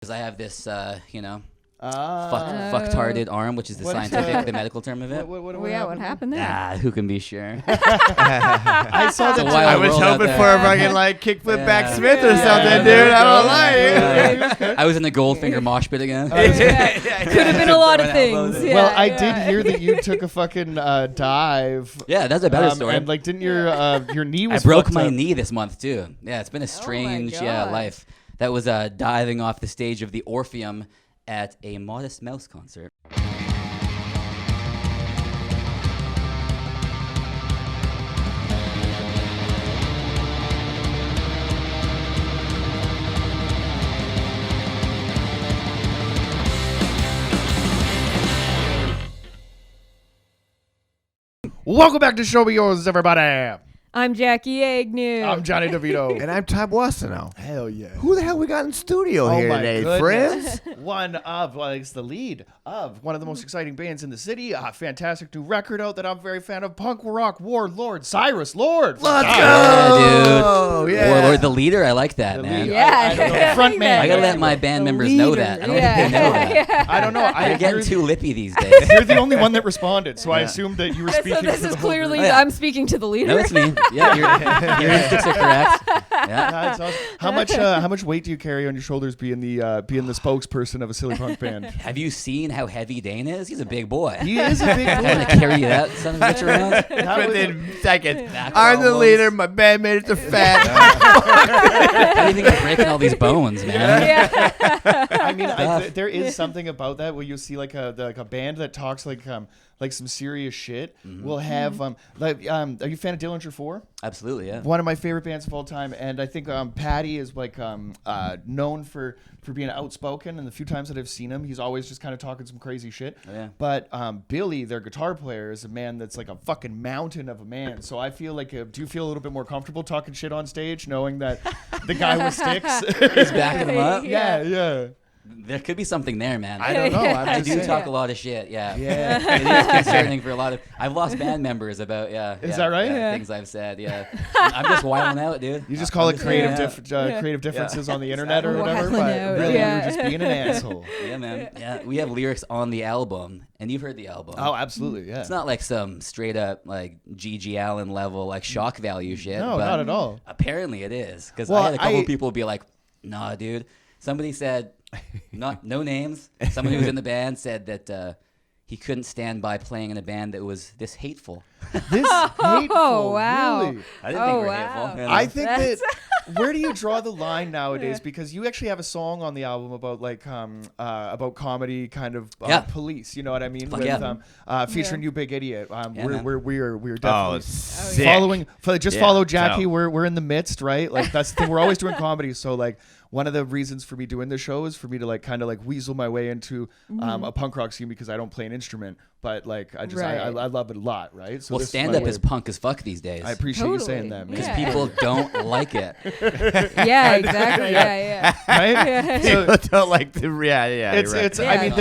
Because I have this, fucktarded arm, which is the the medical term of it. What happened there? Who can be sure? I saw that. I was hoping for a fucking kickflip backsmith or something, dude. I don't lie. I was in the Goldfinger mosh pit again. Could have been a lot of things. Yeah, well, I did hear that you took a fucking dive. Yeah, that's a better story. And didn't your knee was? I broke my knee this month too. Yeah, it's been a strange life. That was diving off the stage of the Orpheum at a Modest Mouse concert. Welcome back to Show Me Yours, everybody. I'm Jackie Agnew. I'm Johnny DeVito. And I'm Tom Wassano. Hell yeah. Who the hell we got in studio here today, friends? One of, it's the lead of one of the most exciting bands in the city. A fantastic new record out that I'm very fan of. Punk rock warlord Cyrus Lord. Let's go, dude. Yeah. Warlord, the leader. I like that, man. Yeah. Front man. I gotta let my band members know that. I don't think they know that. I don't know. They're getting too lippy these days. You're the only one that responded, so I assumed that you were speaking. So this to is the whole clearly group. I'm speaking to the leader. No, it's me. Yeah, your instincts are correct. Yeah. That's awesome. How much weight do you carry on your shoulders being the spokesperson of a silly punk band? Have you seen how heavy Dane is? He's a big boy. He is a big boy. Trying to carry that son of a bitch around. Within seconds. I'm the leader. My bandmates are fat. How do you think I'm breaking all these bones, man? Yeah. I mean, there is something about that where you see like a band that talks like some serious shit. Mm-hmm. We'll have are you a fan of Dillinger 4? Absolutely, yeah. One of my favorite bands of all time, and I think Patty is known for being outspoken. And the few times that I've seen him, he's always just kind of talking some crazy shit. Oh, yeah. But Billy, their guitar player, is a man that's like a fucking mountain of a man. So I feel like, do you feel a little bit more comfortable talking shit on stage, knowing that the guy with sticks is backing him up? Yeah. There could be something there, man. I don't know. I do talk a lot of shit. Yeah. It is concerning for a lot of. I've lost band members about. Is that right? Things I've said. Yeah. I'm just wilding out, dude. You just call it creative differences on the internet or whatever, but really you're just being an asshole. Yeah, man. Yeah, we have lyrics on the album, and you've heard the album. Oh, absolutely. Yeah. It's not like some straight up like G.G. Allen level like shock value shit. No, but not at all. Apparently it is, because I had a couple people be like, "Nah, dude." Somebody said. No names. Someone who was in the band said that he couldn't stand by playing in a band that was this hateful. This hateful? Oh, wow. Really? I didn't think we were hateful. You know? I think that where do you draw the line nowadays? Because you actually have a song on the album about about comedy, kind of police. You know what I mean? Featuring You Big Idiot. We're definitely following. Follow Jackie. We're in the midst, right? Like that's the thing. We're always doing comedy. So like. One of the reasons for me doing this show is for me to kind of weasel my way into a punk rock scene because I don't play an instrument, but I love it a lot, right? So stand up is punk as fuck these days. I appreciate you saying that, man. Because people don't like it. Yeah, exactly. Yeah. Right? People don't like the It's I mean,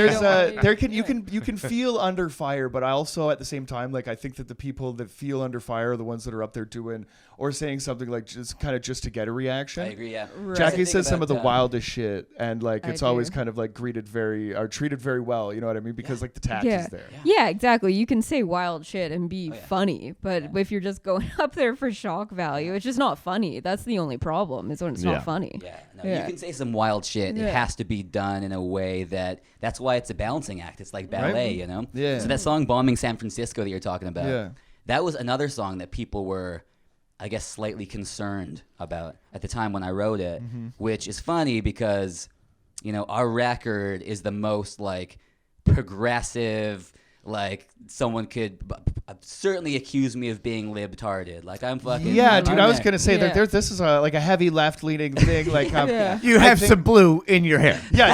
you can feel under fire, but I also at the same time I think that the people that feel under fire are the ones that are up there doing or saying something just to get a reaction. I agree. Yeah. Right. Jackie says some of the wildest shit, and it's always kind of treated very well. You know what I mean? Because the tact is there. Yeah, exactly. You can say wild shit and be funny, but if you're just going up there for shock value, it's just not funny. That's the only problem is when it's not funny. Yeah, no, you can say some wild shit. It has to be done in a way that's why it's a balancing act. It's like ballet, you know? Yeah. So that song Bombing San Francisco that you're talking about, that was another song that people were, I guess, slightly concerned about at the time when I wrote it, which is funny because, our record is the most progressive, someone could certainly accuse me of being libtarded. I'm fucking... Yeah, dude, I was going to say that this is a heavy left-leaning thing. You have some blue in your hair. Yeah.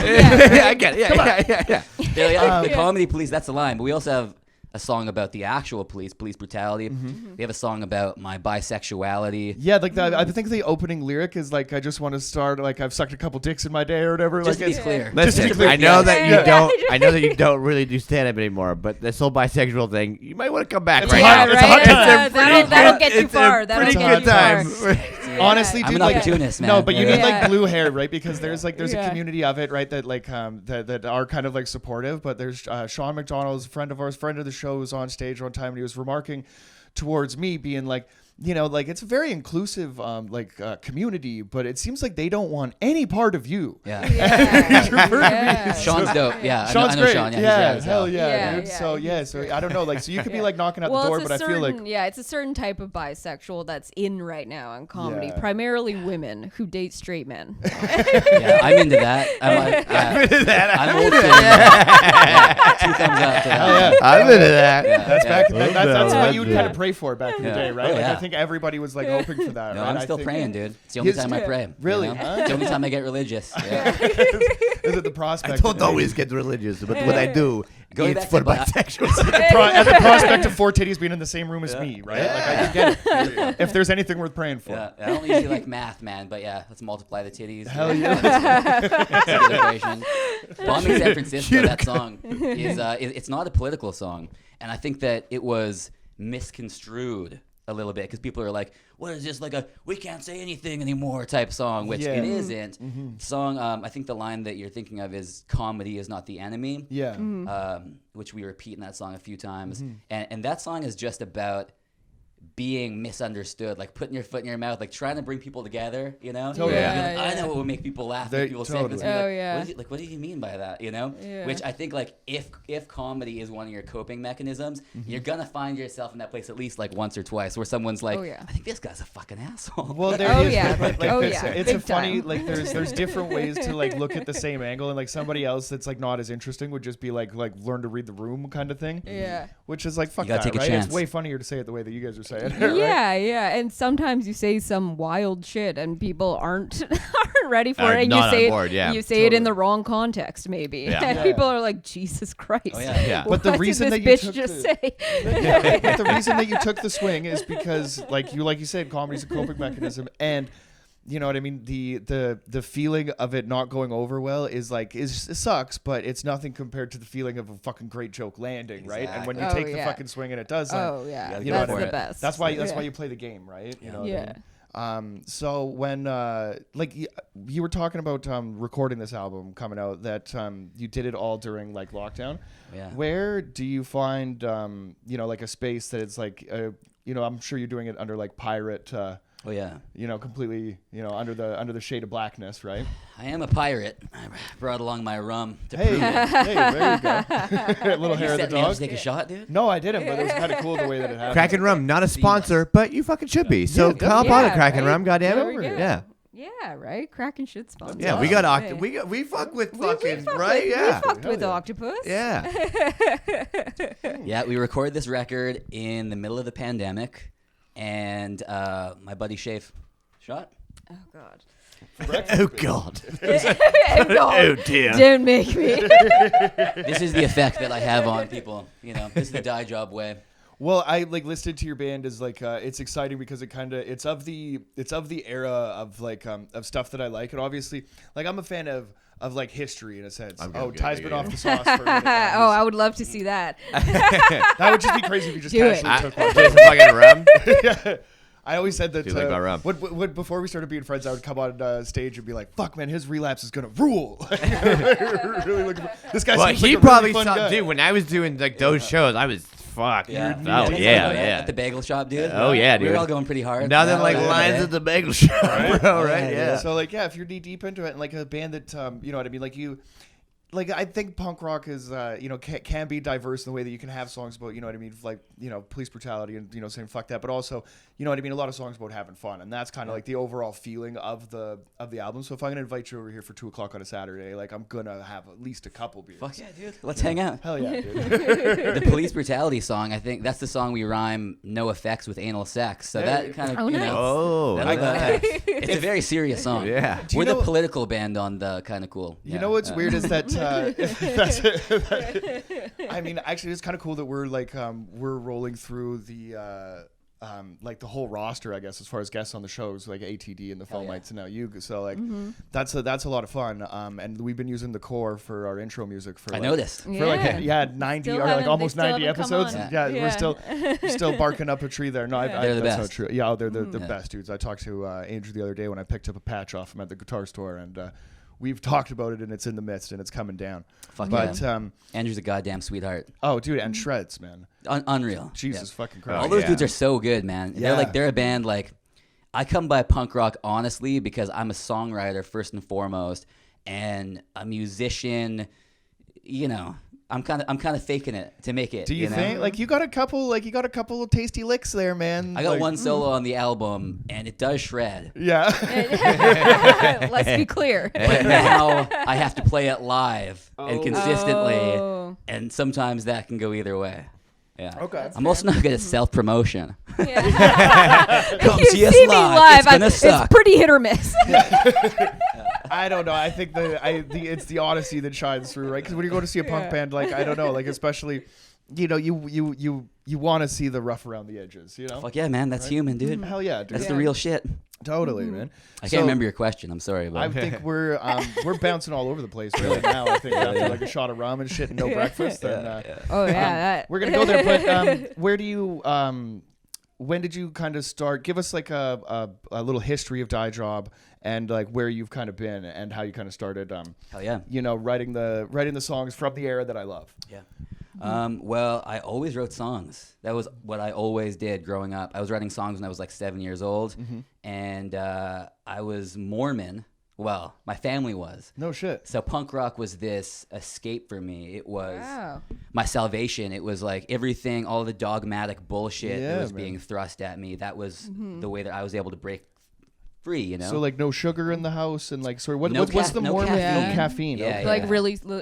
I get it. Yeah. The comedy police, that's the line. But we also have a song about the actual police brutality. We have a song about my bisexuality. Yeah, I think the opening lyric is I just want to start I've sucked a couple dicks in my day or whatever. Just to be clear. I know that you don't. I know that you don't really do stand up anymore. But this whole bisexual thing, you might want to come back. It's a hot time. That'll get you far. That'll pretty get good you far. time. Honestly, dude, I'm an like, opportunist, man. no, but you Yeah. need like blue hair, right? Because there's a community of it, right? That like that are kind of like supportive. But there's Sean McDonald's a friend of ours, friend of the show, was on stage one time and he was remarking towards me, being like, you know, like it's a very inclusive community, but it seems like they don't want any part of you. Yeah. Sean's dope. Yeah, Sean's I know great. Sean. Yeah, he's hell yeah, Yeah, dude. yeah, So I don't know, like, so you could be like knocking out Well, the door, it's but a I feel like certain- it's a certain type of bisexual that's in right now in comedy, Yeah. primarily women who date straight men. Yeah, I'm into that. I'm into that. I'm old school. Yeah, 2 thumbs up to that. hell yeah. I'm into that. Yeah, That's yeah. back. That's what you would Yeah. kind of pray for back in the Yeah. day, right? Oh, Like yeah. I think everybody was like hoping for that. No, right? I'm I still think- praying, dude. It's the only Yes, time I pray. really? You know? Huh? It's the only time I get religious. Yeah. Is it the prospect? I don't always get religious, but when I do, Going it's back for to bi- bisexuals. At the prospect of 4 titties being in the same room as me, right? Like I can get it. If there's anything worth praying for. Yeah, I don't usually like math, man, but yeah, let's multiply the titties. Hell yeah. That's a good equation. Bombing San Francisco, that song is it's not a political song, and I think that it was misconstrued a little bit because people are like, what is this, like a we can't say anything anymore type song, which Yeah. it isn't. The song, I think the line that you're thinking of is comedy is not the enemy, Yeah. which we repeat in that song a few times, and that song is just about being misunderstood, like putting your foot in your mouth, like trying to bring people together, you know? Totally. You're Yeah, like, I yeah. know what would make people laugh, They- make people totally. sing. Oh, Like, yeah. what do you mean by that, you know? Yeah. Which I think, like, if comedy is one of your coping mechanisms, you're gonna find yourself in that place at least like once or twice where someone's like, Oh, yeah. I think this guy's a fucking asshole. Well, there Oh, is, yeah. but, like, Oh, it's, yeah. it's a Big funny, time. like, there's different ways to like look at the same angle, and like somebody else that's like not as interesting would just be like learn to read the room kind of thing. Yeah. Which is like fuck You gotta that, take a right? chance. It's way funnier to say it the way that you guys are saying it. Right? Yeah, and sometimes you say some wild shit and people aren't ready for Are it, and not you say on board, yeah. you say it in the wrong context, maybe, Yeah. and Yeah. people are like, Jesus Christ, Oh, yeah. Yeah. But the what reason did that this you bitch took just the- say? Yeah, but the reason that you took the swing is because like you said, comedy's a coping mechanism, and you know what I mean. The feeling of it not going over well is like it sucks, but it's nothing compared to the feeling of a fucking great joke landing, right? And when you Exactly. take Oh, the yeah. fucking swing and it does, land, Oh yeah, gotta go that's for the it. best. that's why Yeah. you play the game, right? You know what I Yeah. mean? So when like you were talking about recording this album coming out, that you did it all during like lockdown. Yeah. Where do you find you know, like a space that it's like you know, I'm sure you're doing it under like pirate Oh yeah. you know, completely, you know, under the shade of blackness, right? I am a pirate. I brought along my rum to Hey, prove it. hey, there you go. A little You hair of the set me up dog. to take a shot, dude? No, I didn't, but it was kind of cool the way that it happened. Kraken Rum, not a sponsor, but you fucking should be. So Yeah, hop on yeah, it, Kraken right? Rum, goddamn There we it. go. Yeah. Yeah, right. Kraken should sponsor. Yeah, we got we fuck with fucking fuck right. with, Yeah. we fucked Hell with yeah. Octopus. Yeah. Yeah, we recorded this record in the middle of the pandemic, and my buddy Shafe shot. Oh God. Oh God. Oh dear. Don't make me. This is the effect that I have on people. You know, this is the dye job way. Well, I like listened to your band as like it's exciting because it's of the era of like of stuff that I like, and obviously like I'm a fan of like history in a sense. I'm good, Oh, good, Ty's good, been good. off the sauce for a minute. Oh, I would love to see that. That would just be crazy if you just Do it. casually took one. Just fucking rum. Yeah. I always said that Do you like my rum? when before we started being friends, I would come on stage and be like, "Fuck, man, his relapse is gonna rule." Really looking for, this guy Well, seems he like a probably really fun saw, guy. dude. When I was doing like those shows, I was fuck. Yeah. Oh At yeah. the bagel shop, dude. Oh, yeah, We were dude. all going pretty hard. Nothing Oh, like yeah. lines at the bagel shop, bro. Right? Yeah. So like, yeah, if you're knee deep into it, and like a band that you know what I mean, like you. Like I think punk rock is you know can be diverse in the way that you can have songs about, you know what I mean, like, you know, police brutality and, you know, saying fuck that, but also, you know what I mean, a lot of songs about having fun, and that's kind of like the overall feeling of the album. So if I'm gonna invite you over here for 2:00 on a Saturday, like I'm gonna have at least a couple beers. Fuck yeah, dude. Let's hang out. Hell yeah, dude. The police brutality song, I think that's the song we rhyme no effects with anal sex. So that kind of, Oh, you nice. know, Oh. it's a very serious song. Yeah. Do you We're know- the political band on the kind of cool. You know what's weird is that I mean, actually, it's kind of cool that we're like we're rolling through the like the whole roster, I guess, as far as guests on the shows, like ATD and the Fomites and now you. So like that's a lot of fun. And we've been using the core for our intro music for. I noticed for 90 still or like almost 90 episodes. Yeah. We're still barking up a tree there. No, they're the that's best. not true. Yeah, they're the best dudes. I talked to Andrew the other day when I picked up a patch off him at the guitar store, and we've talked about it, and it's in the midst, and it's coming down. But Andrew's a goddamn sweetheart. Oh, dude, and shreds, man. Unreal. Jesus fucking Christ. All those dudes are so good, man. Yeah. They're a band like. I come by punk rock honestly because I'm a songwriter first and foremost, and a musician. You know, I'm kind of faking it to make it. Do you think like you got a couple of tasty licks there, man? I got one solo on the album, and it does shred. Yeah. Let's be clear. But now I have to play it live and consistently, and sometimes that can go either way. Yeah. Okay. I'm also not good at self-promotion. Yeah. Come You see us see me live. It's gonna suck. It's pretty hit or miss. I don't know. I think it's the honesty that shines through, right? Because when you go to see a punk band, like I don't know, like especially, you know, you want to see the rough around the edges, you know? Fuck yeah, man. That's human, dude. Hell yeah, dude. That's the real shit. Totally, man. I can't remember your question. I'm sorry, but I think we're bouncing all over the place really now. I think after like a shot of rum and shit and no breakfast, then we're gonna go there. But where do you? When did you kind of start? Give us like a little history of Die Job and like where you've kind of been and how you kind of started. hell yeah. You know, writing the songs from the era that I love. Yeah. Well, I always wrote songs. That was what I always did growing up. I was writing songs when I was like 7 years old, and I was Mormon. Well, my family was. No shit. So punk rock was this escape for me. It was my salvation. It was like everything, all the dogmatic bullshit that was being thrust at me. That was the way that I was able to break free, you know? So like no sugar in the house and like, sorry, what's the no Mormon? caffeine. No caffeine. Yeah, Okay. yeah. Like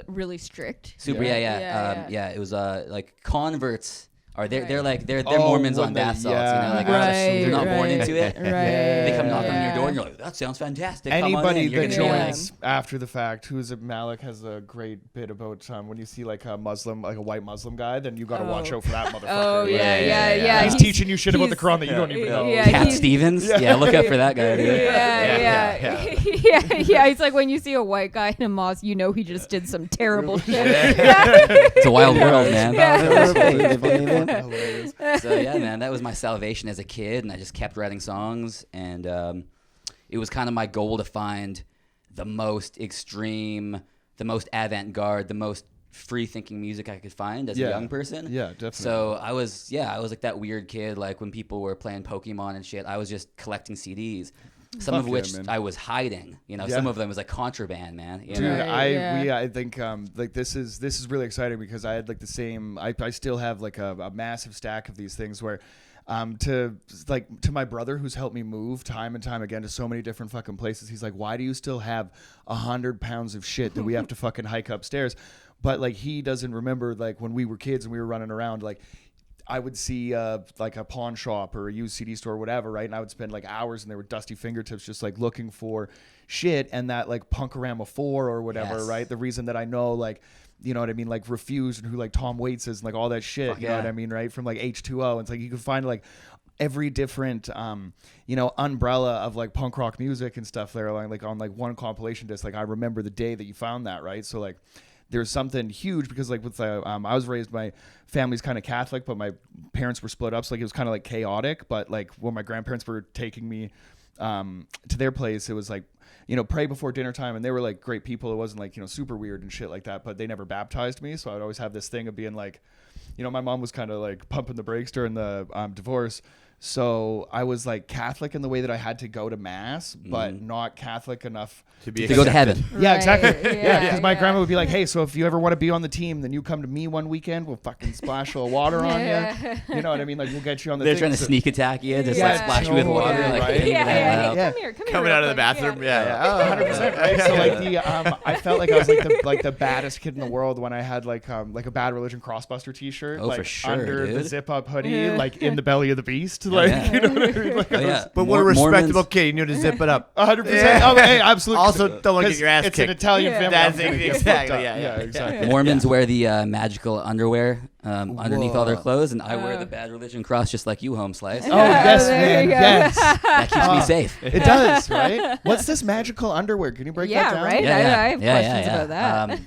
really strict. Super, yeah. It was like converts. Or they're Right. like they're Mormons on bath salts, you know, like they're not born into it. They come knock on your door and you're like, that sounds fantastic. Anybody Come on in. that You're gonna joins after the fact, who's a Malik has a great bit about when you see like a Muslim, like a white Muslim guy, then you got to watch out for that motherfucker. Oh yeah. He's teaching you shit about the Quran that you don't even know. Yeah, Cat Stevens, look out for that guy, dude. Yeah. It's like when you see a white guy in a mosque, you know he just did some terrible shit. It's a wild world, man. Hilarious. So yeah, man, that was my salvation as a kid, and I just kept writing songs, and it was kind of my goal to find the most extreme, the most avant-garde, the most free-thinking music I could find as a young person. Yeah, definitely. So I was like that weird kid, like when people were playing Pokemon and shit, I was just collecting CDs. Some of which I was hiding, you know. Some of them was like contraband, man. You Dude, know? I think like this is really exciting because I had like the same. I still have like a massive stack of these things where, to my brother who's helped me move time and time again to so many different fucking places. He's like, why do you still have 100 pounds of shit that we have to fucking hike upstairs? But like he doesn't remember like when we were kids and we were running around like. I would see like a pawn shop or a used CD store or whatever, right? And I would spend like hours and there were dusty fingertips just like looking for shit and that like Punkorama 4 or whatever, right? The reason that I know like, you know what I mean? Like Refused and who like Tom Waits is and like all that shit, you know what I mean? Right? From like H2O. It's like you can find like every different, you know, umbrella of like punk rock music and stuff there like on like one compilation disc. Like I remember the day that you found that, right? So like, there's something huge because like with I was raised, my family's kind of Catholic, but my parents were split up. So like it was kind of like chaotic. But like when my grandparents were taking me to their place, it was like, you know, pray before dinner time. And they were like great people. It wasn't like, you know, super weird and shit like that. But they never baptized me. So I'd always have this thing of being like, you know, my mom was kind of like pumping the brakes during the divorce. So I was like Catholic in the way that I had to go to mass, but not Catholic enough to go to heaven. Yeah, exactly. Yeah, because my grandma would be like, hey, so if you ever want to be on the team, then you come to me one weekend. We'll fucking splash a little water on you. You know what I mean? Like we'll get you on the They're thing. trying to sneak attack you, just like splash you with water. Right? Like, Hey, come here. Coming out of the bathroom. Yeah. Oh, 100%. Right? So like I felt like I was like the baddest kid in the world when I had like a Bad Religion Crossbuster T-shirt, Oh, like for sure, under dude. the zip-up hoodie, like in the belly of the beast, like you know what I mean? Like, But what a respectable kid, you know, to zip it up. 100%. Oh, hey, absolutely. Also, don't look at your ass It's kicked. an Italian family. That's I'm gonna get exactly. fucked up. Yeah, exactly. Mormons wear the magical underwear. underneath all their clothes, and I wear the Bad Religion cross just like you, Home Slice. Oh, yes, man, yes. That keeps me safe. It does, right? What's this magical underwear? Can you break that down? Right? Yeah, I have questions about that.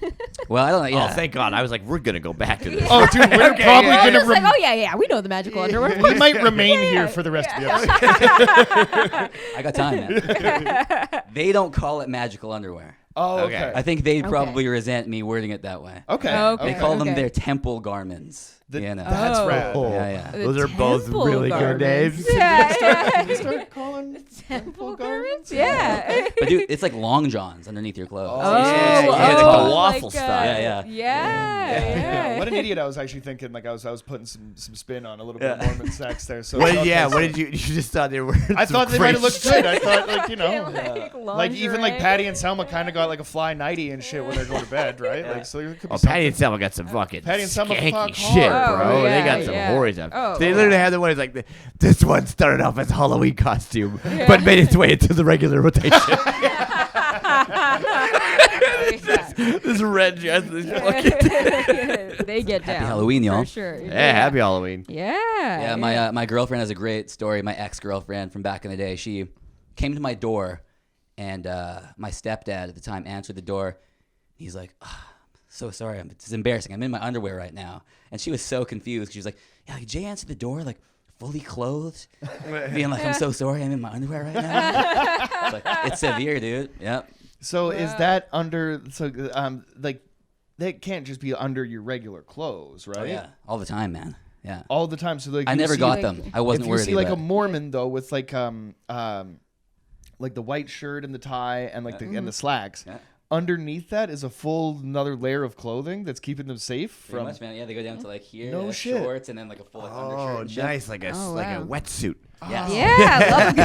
Well, I don't know. Yeah. Oh, thank God. I was like, we're going to go back to this. Oh, dude, we're probably going to... like, oh, yeah, we know the magical underwear. We might remain here for the rest of the episode. I got time, man. They don't call it magical underwear. Oh, okay. I think they'd probably resent me wording it that way. Okay. They call them their temple garments. That's rad. Yeah. Those are both really good names. Did you start calling temple garments? Yeah. But dude, it's like long johns underneath your clothes. Like the waffle style. Yeah. What an idiot! I was actually thinking like I was putting some spin on a little bit of Mormon sex there. So what did you just thought they were? I thought they might have looked good. I thought like like even like lingerie. Patty and Selma kind of got like a fly nightie and shit when they're going to bed, right? Like so. It could be Patty and Selma got some fucking Patty and Selma skanky fuck shit, hard. bro. They got some hoary stuff. They literally had the one like this one started off as a Halloween costume, but made its way into the regular rotation. This red dress, they get down. Happy Halloween, y'all. For sure. Yeah, happy Halloween. Yeah. My girlfriend has a great story. My ex-girlfriend from back in the day. She came to my door, and my stepdad at the time answered the door. He's like, so sorry, it's embarrassing. I'm in my underwear right now. And she was so confused. She was like, yeah, like Jay answered the door, like fully clothed, being like, I'm so sorry, I'm in my underwear right now. It's like, it's severe, dude. Yep. So is that under? So like, that can't just be under your regular clothes, right? Oh, yeah, all the time, man. Yeah, all the time. So like, I never got them. I wasn't worthy. If you see like a Mormon though, with like the white shirt and the tie and like and the slacks. Yeah. Underneath that is a full another layer of clothing that's keeping them safe from. Pretty much, man. Yeah, they go down to like here, no shit. Shorts, and then like a full undershirt. Oh, nice, like a wetsuit. Yes. Yeah,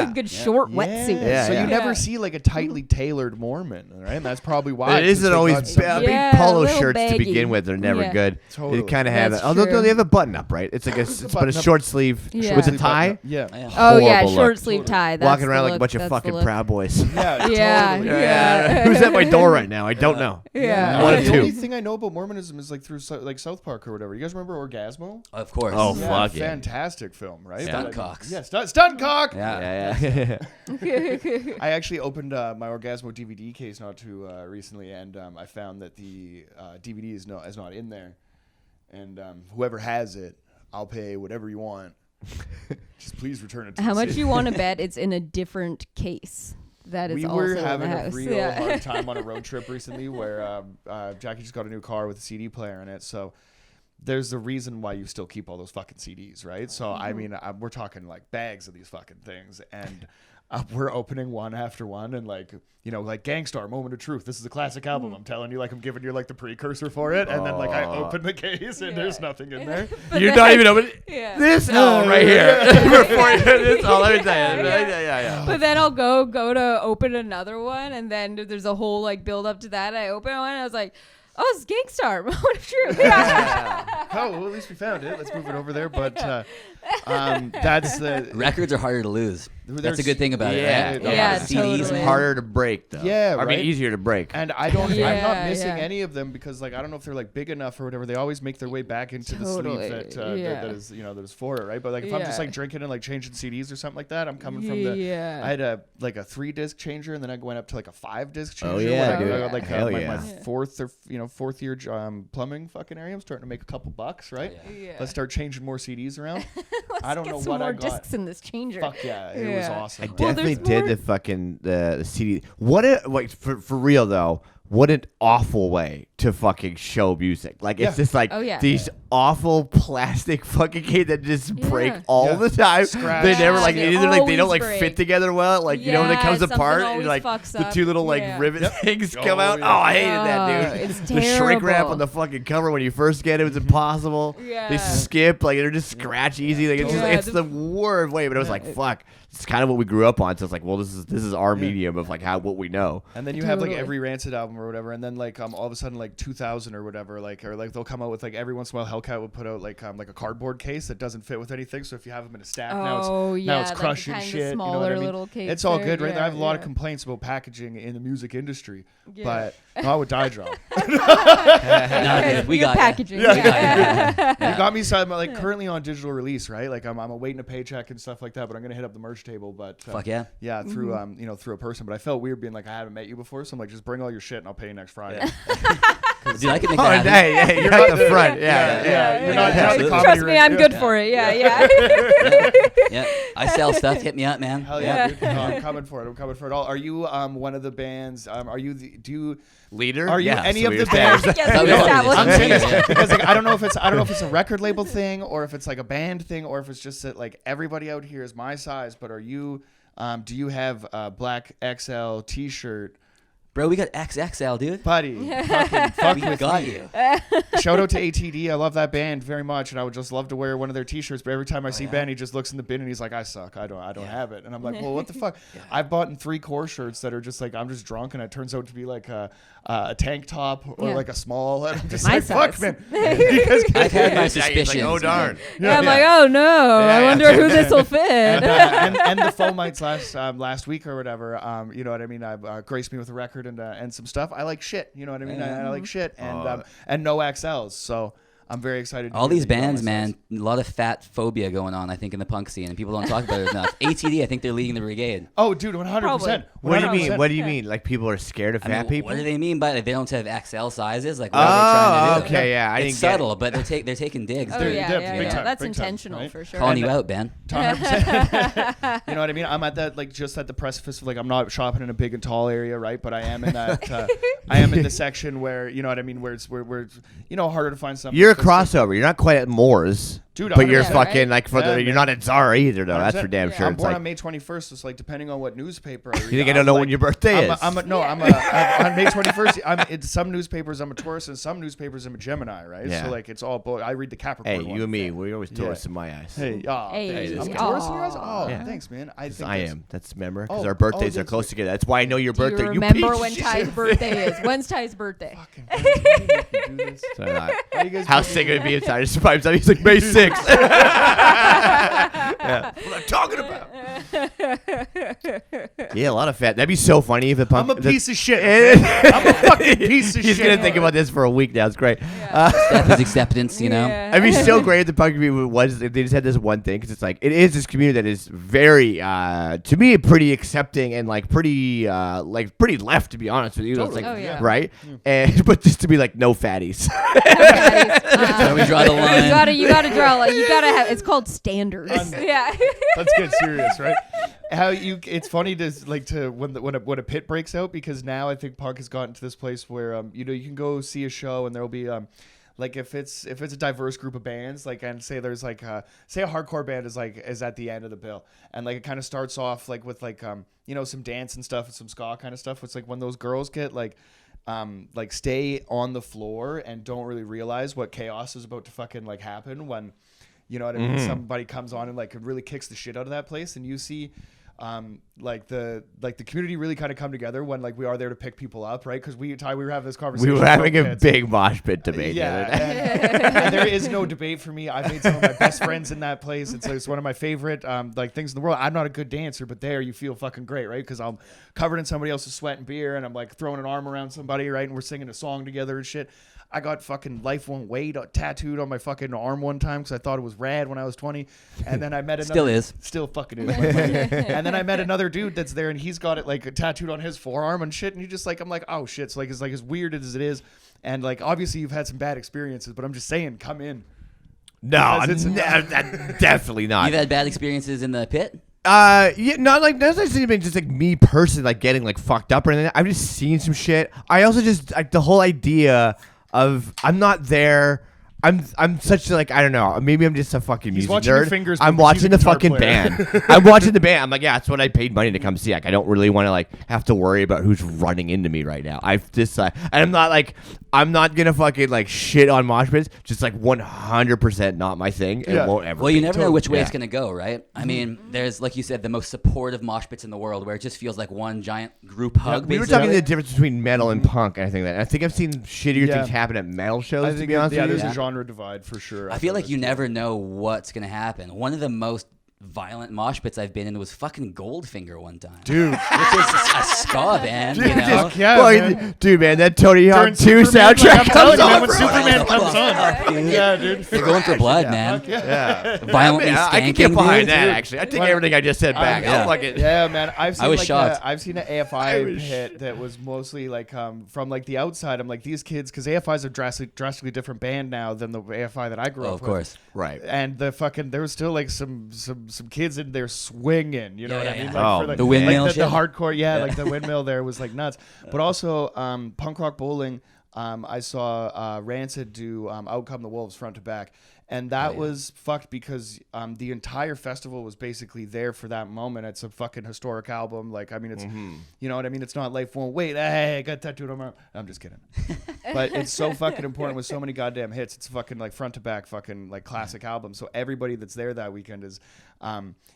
love a good short wetsuit. Yeah, so you never see like a tightly tailored Mormon, right? And that's probably why. It isn't always big polo shirts to begin with. They're never good. Totally. They kind of have it. Although they have a button up, right? It's like a short sleeve with a tie. Yeah. Oh yeah, short sleeve tie. That's walking around like a bunch of fucking Proud Boys. Yeah. Who's at my door right now? I don't know. Yeah. One of the two. only thing I know about Mormonism is like through like South Park or whatever. You guys remember Orgasmo? Of course. Oh fuck yeah! Fantastic film, right? Stunt cocks. Yeah, stunt cock. Yeah. I actually opened my Orgasmo DVD case not too recently, and I found that the DVD is not in there. And whoever has it, I'll pay whatever you want. Just please return it to How the much city. you want to bet it's in a different case? That is we also were in having the a house. real hard time on a road trip recently where Jackie just got a new car with a CD player in it. So there's a reason why you still keep all those fucking CDs, right? So, I mean, we're talking like bags of these fucking things. And we're opening one after one and like, you know, like Gangstar, Moment of Truth. This is a classic album. I'm telling you, like I'm giving you like the precursor for it. And then like I open the case and there's nothing in there. You're not even opening this album right here. This all let me tell you. Yeah. But then I'll go to open another one, and then there's a whole like build up to that. I open one and I was like, oh, it's Gangstar. What a truth. Oh, well, at least we found it. Let's move it over there. But that's the records are harder to lose. That's a good thing about it. Right? Yeah, CDs, totally. man. Harder to break though. Yeah, I mean easier to break. And I don't. I'm not missing any of them because like I don't know if they're like big enough or whatever. They always make their way back into the sleeve that is that is for it, right? But like if I'm just like drinking and like changing CDs or something like that, I'm coming from the. I had a 3-disc changer and then I went up to like a 5-disc changer. Oh yeah, dude. I got like my fourth year plumbing fucking area. I'm starting to make a couple bucks, right? Let's start changing more CDs around. I don't know what I got. Discs in this changer. Fuck yeah, it was awesome. I definitely did the fucking the CD. What a like for real though. What an awful way to fucking show music. Like it's just like these awful plastic fucking cases that just break all the time. They never like either like they don't like fit together well. Like you know when it comes apart and like the two little like rivet things come out. Oh, I hated that, dude. It's the shrink wrap on the fucking cover when you first get it was impossible. They skip like they're just scratch easy. Like it's the worst way. But it was like fuck. It's kind of what we grew up on. So it's like, well, this is our medium of like what we know. And then you have like every Rancid album or whatever, and then like all of a sudden like like 2000 or whatever, like, or like they'll come out with like every once in a while Hellcat would put out like a cardboard case that doesn't fit with anything. So if you have them in a stack, now it's crushing shit. Smaller, you know what I mean? Little case it's all there. good, right? Yeah, I have a lot of complaints about packaging in the music industry, yeah. but not with Die Drop. We got packaging. You got me. So I'm like currently on digital release, right? Like I'm awaiting a paycheck and stuff like that, but I'm gonna hit up the merch table. But fuck yeah, through through a person. But I felt weird being like, I haven't met you before, so I'm like, just bring all your shit and I'll pay you next Friday. Dude, I can make that happen. Yeah, you're at the front. Yeah. You're not the comedy Trust me, I'm good for it. Yeah. Yeah, I sell stuff. Hit me up, man. Hell yeah, dude. No, I'm coming for it. All. Are you one of the bands? Are you leader? Are you any of the bands? I'm saying this because like I don't know if it's a record label thing or if it's like a band thing or if it's just that like everybody out here is my size. But are you? Do you have a black XL T-shirt? Bro, we got XXL, dude. Buddy, fuck We with got me. you. Shout out to ATD. I love that band very much, and I would just love to wear one of their T-shirts. But every time I see Ben, he just looks in the bin and he's like, "I suck. I don't have it." And I'm like, "Well, what the fuck?" I've bought 3 core shirts that are just like I'm just drunk, and it turns out to be like a tank top or like a small. And I'm just My like, size. "Fuck, man." I've had my Like, suspicions. oh darn. I'm like, oh no, I wonder who this will fit. and the Fomites last week or whatever. You know what I mean? Graced me with a record and some stuff. I like shit. You know what I mean? I like shit and no XLs. So I'm very excited. All these bands, man, a lot of fat phobia going on, I think, in the punk scene, and people don't talk about it enough. ATD, I think they're leading the brigade. Oh, dude, 100%. What do you mean? What do you mean? Like people are scared of fat people? What do they mean by like, they don't have XL sizes? Like, what are they trying to do? Okay, yeah. It's subtle, but they're taking digs. Oh, dude. yeah. That's big intentional time, right? for sure. Calling you out, Ben. 100%. You know what I mean? I'm at that just at the precipice of like I'm not shopping in a big and tall area, right? But I am in that. I am in the section where you know what I mean, where it's harder to find something. You're a crossover. You're not quite at Moore's. Dude, but you're 100%, fucking like you're not at Zara either though. 100%. That's for damn sure. I'm It's born like, on May 21st. So it's like depending on what newspaper I read. You think I don't know when your birthday is? I'm on May 21st. In some newspapers I'm a Taurus and some newspapers I'm a Gemini, right? Yeah. So like it's all both. I read the Capricorn. Hey, you and me, we're always Taurus in my eyes. Hey, Hey, I'm a Taurus in your eyes. Oh, Yeah. thanks, man. I am. That's remember because our birthdays are close together. That's why I know your Do birthday. you remember when Ty's birthday is? When's Ty's birthday? Fucking why do you make me do this? How sick it would be if Ty just pipes out. He's like May 6th. Yeah. What I'm talking about. Yeah, a lot of fat. That'd be so funny if the punk. I'm a piece of shit. Okay? I'm a fucking piece of shit. He's gonna think about this for a week now. It's great. Step is acceptance, you know. Yeah. It'd be so great if the punk community was if they just had this one thing because it's like it is this community that is very to me pretty accepting and like pretty left to be honest with you. Totally. It's like, Oh, yeah. right? And but just to be like no fatties. So we draw the line. You gotta draw like you gotta have. It's called standards. Yeah. Let's get serious, right? It's funny to when a pit breaks out because now I think punk has gotten to this place where you can go see a show and there'll be like if it's a diverse group of bands like and say there's like say a hardcore band is at the end of the bill and like it kind of starts off like with like some dance and stuff and some ska kind of stuff. It's like when those girls get like stay on the floor and don't really realize what chaos is about to fucking like happen when you know what I mean somebody comes on and like really kicks the shit out of that place and you see the community really kind of come together when like we are there to pick people up, right? Because we were having this conversation. We were having a big mosh pit debate. And there is no debate for me. I've made some of my best friends in that place. It's one of my favorite things in the world. I'm not a good dancer, but there you feel fucking great, right? Because I'm covered in somebody else's sweat and beer, and I'm like throwing an arm around somebody, right? And we're singing a song together and shit. I got fucking Life Won't Wait tattooed on my fucking arm one time because I thought it was rad when I was 20. And then I met another... Still fucking is. And then I met another dude that's there and he's got it like tattooed on his forearm and shit. And you just like, I'm like, oh shit. So like, it's like as weird as it is. And like, obviously you've had some bad experiences, but I'm just saying, come in. No, definitely not. You've had bad experiences in the pit? Yeah, not like that's not even just like me personally like getting like fucked up or anything. I've just seen some shit. I also just like the whole idea of I'm not there. I'm such like I don't know. Maybe I'm just a fucking music nerd. Your fingers I'm watching the fucking band. I'm watching the band. I'm like, yeah, that's what I paid money to come see. Like, I don't really want to like have to worry about who's running into me right now. I've just and I'm not like I'm not gonna fucking like shit on mosh pits. Just like 100% not my thing. And won't ever. Well, you never know which way it's gonna go, right? I mean, there's like you said, the most supportive mosh pits in the world, where it just feels like one giant group hug. We were talking the difference between metal and punk. I think I've seen shittier things happen at metal shows. To be honest, there's a genre divide for sure. I feel like you never know what's gonna happen. One of the most violent mosh pits I've been in was fucking Goldfinger one time, dude. Which is a ska band, you know. Man. Dude, man, that Tony Hawk 2 soundtrack comes on when Superman comes on. Yeah, dude. You're going for blood, man. Yeah. Violently skanking. I can get behind that. Actually, I take everything I just said back. Yeah, man. I've seen an AFI pit that was mostly like from like the outside. I'm like, these kids, because AFI's a drastically different band now than the AFI that I grew up with. Of course, right. And there was still like some kids in there swinging, you know what I mean? Like, like, the windmill, like the hardcore, like the windmill there was like nuts. But also, Punk Rock Bowling, I saw Rancid do Out Come the Wolves front to back. And that was fucked because the entire festival was basically there for that moment. It's a fucking historic album. Like, I mean, it's, you know what I mean? It's not Life Won't Wait. Hey, I got tattooed on my arm. I'm just kidding. But it's so fucking important with so many goddamn hits. It's fucking like front to back fucking like classic album. So everybody that's there that weekend is,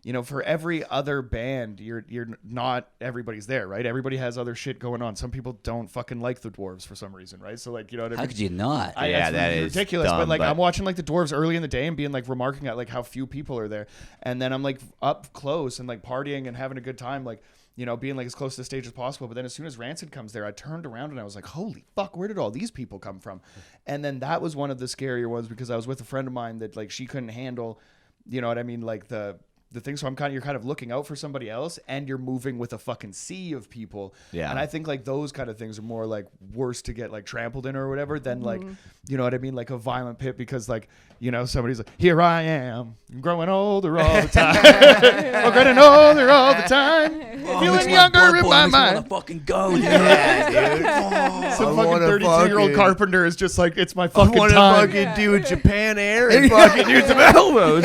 you know, for every other band, you're not everybody's there, right? Everybody has other shit going on. Some people don't fucking like the Dwarves for some reason, right? So like, you know what I mean? How could you not? That is ridiculous. Dumb, but like, I'm watching like the Dwarves early in the day and being like remarking at like how few people are there, and then I'm like up close and like partying and having a good time, like, you know, being like as close to the stage as possible. But then as soon as Rancid comes there, I turned around and I was like, holy fuck, where did all these people come from? And then that was one of the scarier ones because I was with a friend of mine that like she couldn't handle, you know what I mean, like the thing. So you're kind of looking out for somebody else and you're moving with a fucking sea of people. Yeah. And I think like those kind of things are more like worse to get like trampled in or whatever than like, you know what I mean? Like a violent pit because like, you know, somebody's like, here I am, growing older all the time. I'm getting older all the time. Feeling younger in my mind. Fucking go, dude. Yeah, dude. Some fucking 32-year-old carpenter is just like, it's my fucking time. I want to fucking do a Japan Air and fucking use some elbows.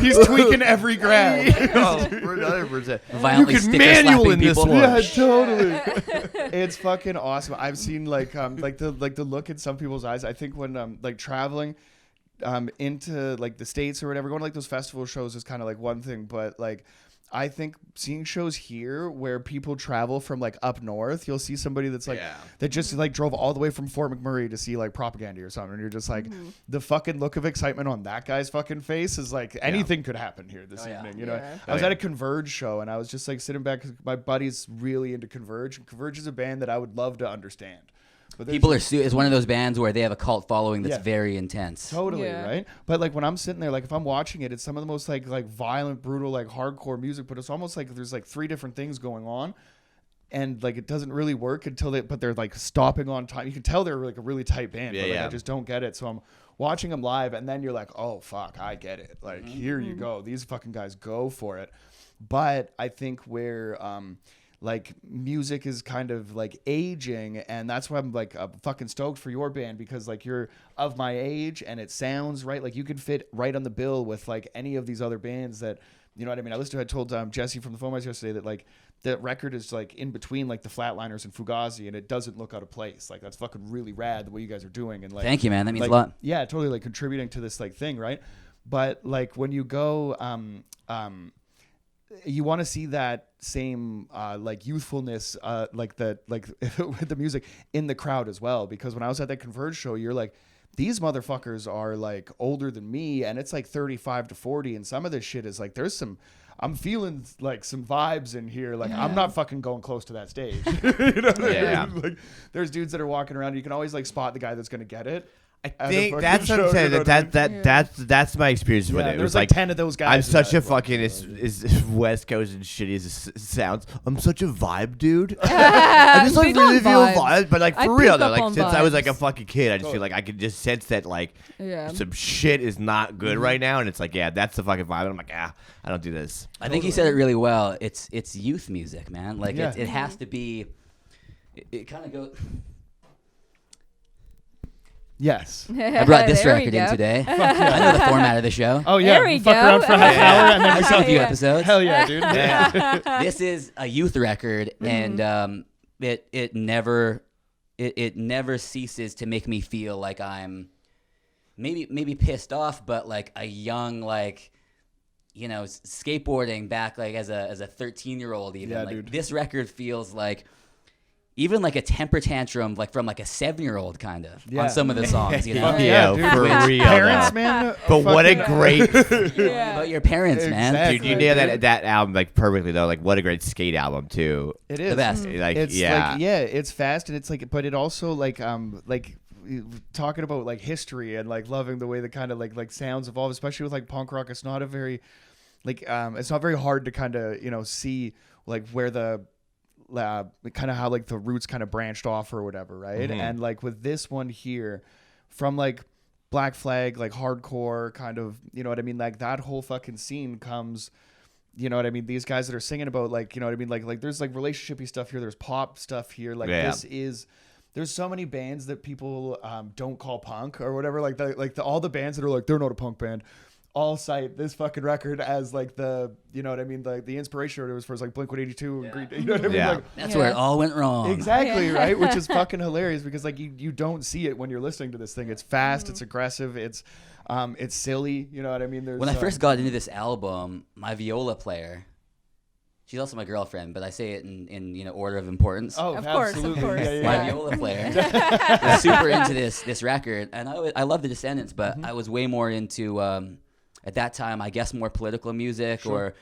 He's tweaking every grab. 100%. Violently you can manual in this one. Yeah, totally. It's fucking awesome. I've seen like the look in some people's eyes. I think when like traveling into like the States or whatever, going to like those festival shows is kind of like one thing, but like I think seeing shows here where people travel from like up north, you'll see somebody that's like that just like drove all the way from Fort McMurray to see like Propaganda or something, and you're just like the fucking look of excitement on that guy's fucking face is like anything could happen here this evening. You know, I was at a Converge show and I was just like sitting back because my buddy's really into Converge, and Converge is a band that I would love to understand. But people are it's one of those bands where they have a cult following that's very intense. Totally, right? But like when I'm sitting there, like if I'm watching it, it's some of the most like violent, brutal, like hardcore music, but it's almost like there's like three different things going on. And like it doesn't really work until they're like stopping on time. You can tell they're like a really tight band, but like I just don't get it. So I'm watching them live and then you're like, oh fuck, I get it. Like here you go. These fucking guys go for it. But I think where like music is kind of like aging, and that's why I'm like fucking stoked for your band, because like you're of my age and it sounds right. Like you could fit right on the bill with like any of these other bands that, you know what I mean? I told Jesse from the Foamites yesterday that like the record is like in between like the Flatliners and Fugazi, and it doesn't look out of place. Like that's fucking really rad the way you guys are doing. And like, thank you, man. That means like, a lot. Yeah, totally, like contributing to this like thing, right? But like when you go you want to see that same like youthfulness like that, like with the music in the crowd as well, because when I was at that Converge show, you're like, these motherfuckers are like older than me, and it's like 35 to 40, and some of this shit is like I'm feeling like some vibes in here. Like I'm not fucking going close to that stage. You know what I mean? Like there's dudes that are walking around. You can always like spot the guy that's gonna get it. I think that's what I'm saying. You know that's my experience with it. It was like 10 of those guys. I'm such a fucking is West Coast and shitty as it sounds. I'm such a vibe dude. I just like really feel vibes, but like for real though, like since I was like a fucking kid, I just feel like I could just sense that like some shit is not good right now, and it's like that's the fucking vibe. And I'm like I don't do this. I think you said it really well. It's youth music, man. Like it has to be. It kind of goes. Yes. I brought this record in today. I know the format of the show. Oh, yeah. There we fuck go. around for a half hour and then I saw a few episodes. Hell yeah, dude. This is a youth record, and it never it never ceases to make me feel like I'm maybe pissed off, but like a young, like, you know, skateboarding back like as a 13-year-old even. Like dude. This record feels like even like a temper tantrum, like from like a 7-year-old kind of on some of the songs, you know? Yeah, for real. Parents, man. But what a great. About your parents, man. Dude, you nailed that album like perfectly though. Like what a great skate album too. It is the best. Like it's like, it's fast and it's like, but it also like talking about like history and like loving the way the kind of like sounds evolve, especially with like punk rock. It's not a very like it's not very hard to kind of, you know, see like where the kind of how like the roots kind of branched off or whatever, right? And like with this one here, from like Black Flag, like hardcore kind of, you know what I mean, like that whole fucking scene comes, you know what I mean, these guys that are singing about like, you know what I mean, like there's like relationshipy stuff here, there's pop stuff here, like there's so many bands that people don't call punk or whatever, like all the bands that are like they're not a punk band all cite this fucking record as like the, you know what I mean, like the inspiration it was for like Blink-182 and Green Day, you know what I mean? Like, that's where it all went wrong. Exactly, right? Which is fucking hilarious because like you don't see it when you're listening to this thing. It's fast, it's aggressive, it's silly, you know what I mean? When I first got into this album, my viola player, she's also my girlfriend, but I say it in you know, order of importance. Oh, of absolutely. course. Yeah. My viola player was super into this record, and I love the Descendents, but I was way more into at that time, I guess, more political music or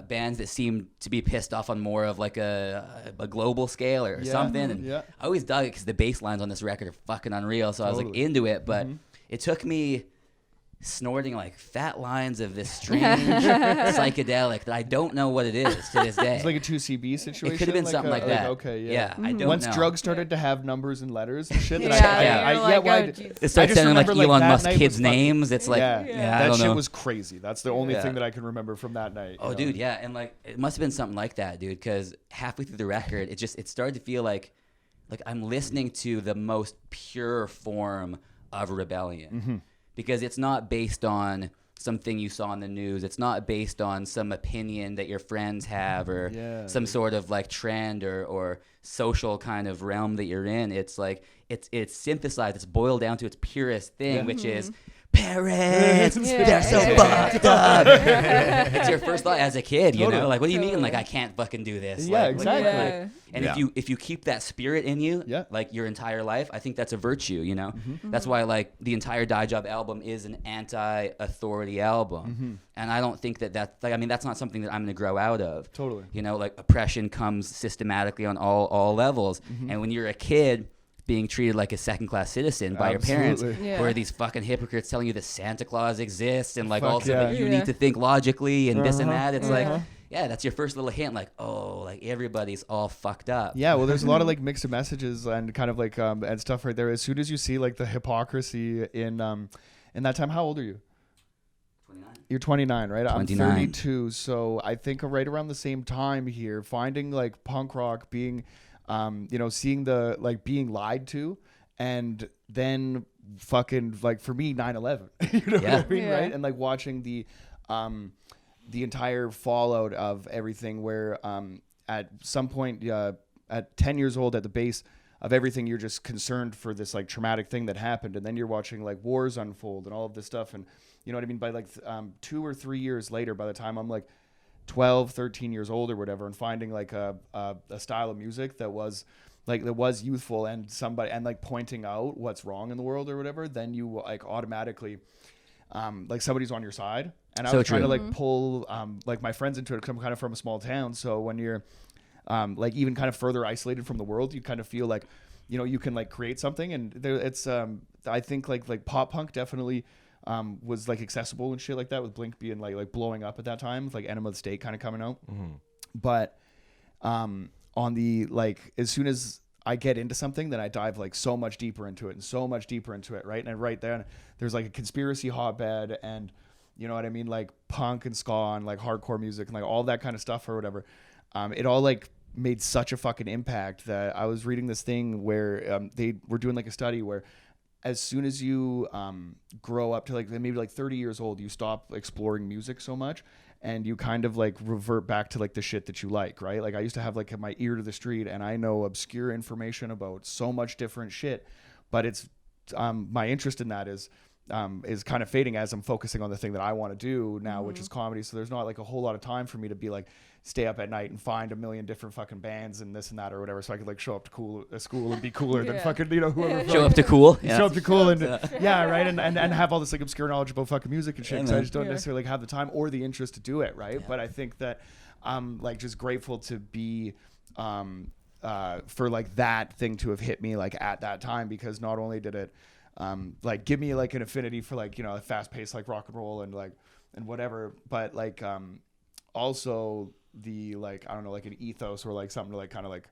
bands that seemed to be pissed off on more of like a global scale or something. And I always dug it because the bass lines on this record are fucking unreal. So I was like into it, but it took me snorting like fat lines of this strange psychedelic that I don't know what it is to this day. It's like a 2CB situation. It could have been something like that. Okay, yeah. I don't Once know. drugs started to have numbers and letters and shit. It starts sounding like Elon Musk kids' names. It's like, that shit was crazy. That's the only thing that I can remember from that night. Oh, dude, yeah. And like, it must have been something like that, dude, because halfway through the record, it started to feel like I'm listening to the most pure form of rebellion. Because it's not based on something you saw in the news. It's not based on some opinion that your friends have or some sort of like trend or social kind of realm that you're in. It's like it's synthesized. It's boiled down to its purest thing, which is parents. They're so fucked up. It's your first thought as a kid, you know? Like, what do you mean? Like, I can't fucking do this. Yeah, like, exactly. And if you keep that spirit in you, like your entire life, I think that's a virtue, you know? That's why like the entire Die Job album is an anti-authority album. And I don't think that's like, I mean, that's not something that I'm going to grow out of. Totally. You know, like oppression comes systematically on all levels. And when you're a kid being treated like a second-class citizen by your parents, who are these fucking hypocrites telling you that Santa Claus exists and like that you need to think logically and this and that, it's like, that's your first little hint, like, oh, like everybody's all fucked up. Yeah, well, there's a lot of like mixed messages and kind of like and stuff right there. As soon as you see like the hypocrisy in that time, how old are you? 29. You're 29, right? 29. I'm 32, so I think right around the same time here, finding like punk rock being, you know, seeing the like being lied to, and then fucking like for me 9/11, you know what I mean, right? And like watching the entire fallout of everything, where at some point at 10 years old, at the base of everything, you're just concerned for this like traumatic thing that happened, and then you're watching like wars unfold and all of this stuff, and you know what I mean. By like 2 or 3 years later, by the time I'm like 12, 13 years old or whatever, and finding like a style of music that was youthful and somebody and like pointing out what's wrong in the world or whatever, then you like automatically like somebody's on your side. And I was trying to like pull like my friends into it, because I'm kind of from a small town. So when you're like even kind of further isolated from the world, you kind of feel like, you know, you can like create something. And there, it's I think like pop punk definitely was like accessible and shit like that, with Blink being like blowing up at that time, with like Enema of the State kind of coming out. But on the like, as soon as I get into something, then I dive like so much deeper into it, right? And right there, there's like a conspiracy hotbed, and you know what I mean, like punk and ska and like hardcore music and like all that kind of stuff or whatever. It all like made such a fucking impact that I was reading this thing where they were doing like a study where as soon as you grow up to like maybe like 30 years old, you stop exploring music so much. And you kind of like revert back to like the shit that you like, right? Like I used to have like my ear to the street, and I know obscure information about so much different shit, but it's my interest in that is kind of fading as I'm focusing on the thing that I want to do now, which is comedy. So there's not like a whole lot of time for me to be like stay up at night and find a million different fucking bands and this and that or whatever, so I could like show up to school and be cooler than fucking whoever. Show up to cool. Show up to cool and right, and have all this like obscure knowledge about fucking music and shit. Because I just don't necessarily like, have the time or the interest to do it, right? But I think that I'm like just grateful to be for like that thing to have hit me like at that time, because not only did it like give me like an affinity for like fast paced like rock and roll and like and whatever, but like also the like I don't know, like an ethos or like something to like kind of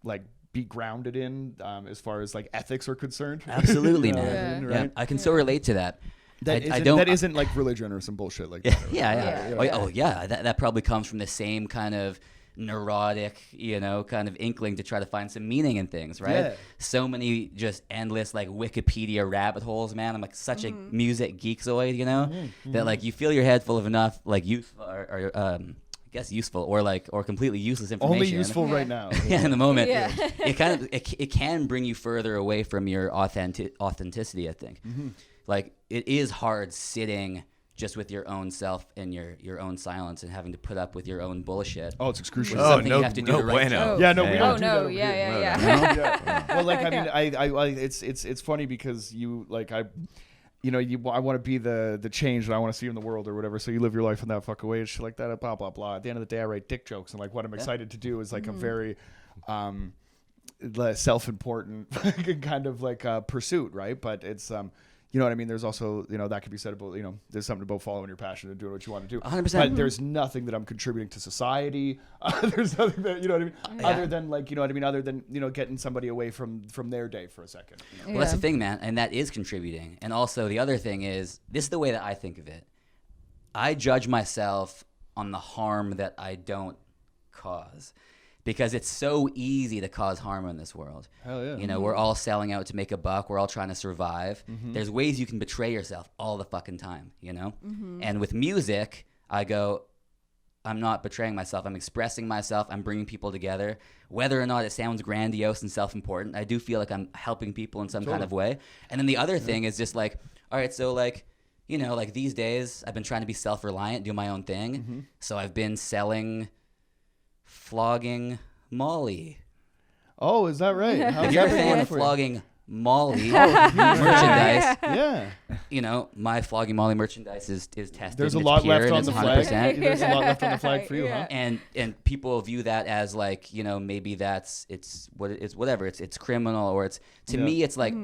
like be grounded in as far as like ethics are concerned. Absolutely, man. Right? I can so relate to that. That isn't like religion or some bullshit like that. That probably comes from the same kind of neurotic, kind of inkling to try to find some meaning in things, right? Yeah. So many just endless like Wikipedia rabbit holes, man. I'm like such a music geekzoid, that like you fill your head full of enough like useful or I guess useful or completely useless information. Only useful right now. In the moment. Yeah. It can bring you further away from your authenticity, I think. Like it is hard sitting just with your own self and your own silence and having to put up with your own bullshit. Oh, it's excruciating. You have to do bueno. Yeah, no, we don't do that. Yeah. Well, like I mean, I it's funny because you like I want to be the change that I want to see in the world or whatever. So you live your life in that fucking way and shit like that. Blah blah blah. At the end of the day, I write dick jokes, and like what I'm excited to do is like a very self-important kind of like pursuit, right? But it's you know what I mean? There's also, that could be said about, there's something about following your passion and doing what you want to do. 100%. But there's nothing that I'm contributing to society. There's nothing that, other than like, other than, getting somebody away from their day for a second. Well, that's the thing, man. And that is contributing. And also the other thing is, this is the way that I think of it. I judge myself on the harm that I don't cause. Because it's so easy to cause harm in this world. Hell yeah. We're all selling out to make a buck. We're all trying to survive. There's ways you can betray yourself all the fucking time, And with music, I go, I'm not betraying myself. I'm expressing myself. I'm bringing people together. Whether or not it sounds grandiose and self-important, I do feel like I'm helping people in some kind of way. And then the other thing is just like, all right, so like, like these days, I've been trying to be self-reliant, do my own thing. So I've been flogging Molly. Oh, is that right? If you're a fan of flogging Molly merchandise, my flogging Molly merchandise is tested. There's a lot left on the flag. There's a lot left on the flag for you, huh? And people view that as like, maybe it's whatever. It's criminal or it's me. It's like.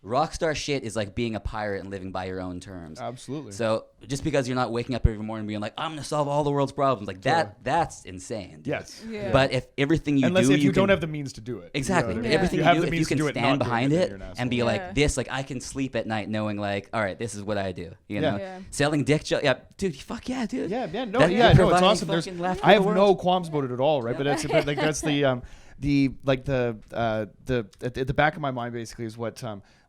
Rockstar shit is like being a pirate and living by your own terms. Absolutely. So just because you're not waking up every morning being like, I'm going to solve all the world's problems, like that's insane. Yes. Yeah. But if everything you Unless do, if you don't have the means to do it. Exactly. Everything you do, if you can stand behind it and be like this, like I can sleep at night knowing like, all right, this is what I do. Selling dick jokes. Yeah, dude. Fuck yeah, dude. Yeah. No, it's awesome. I have no qualms about it at all, right? But that's like that's the at the back of my mind basically is what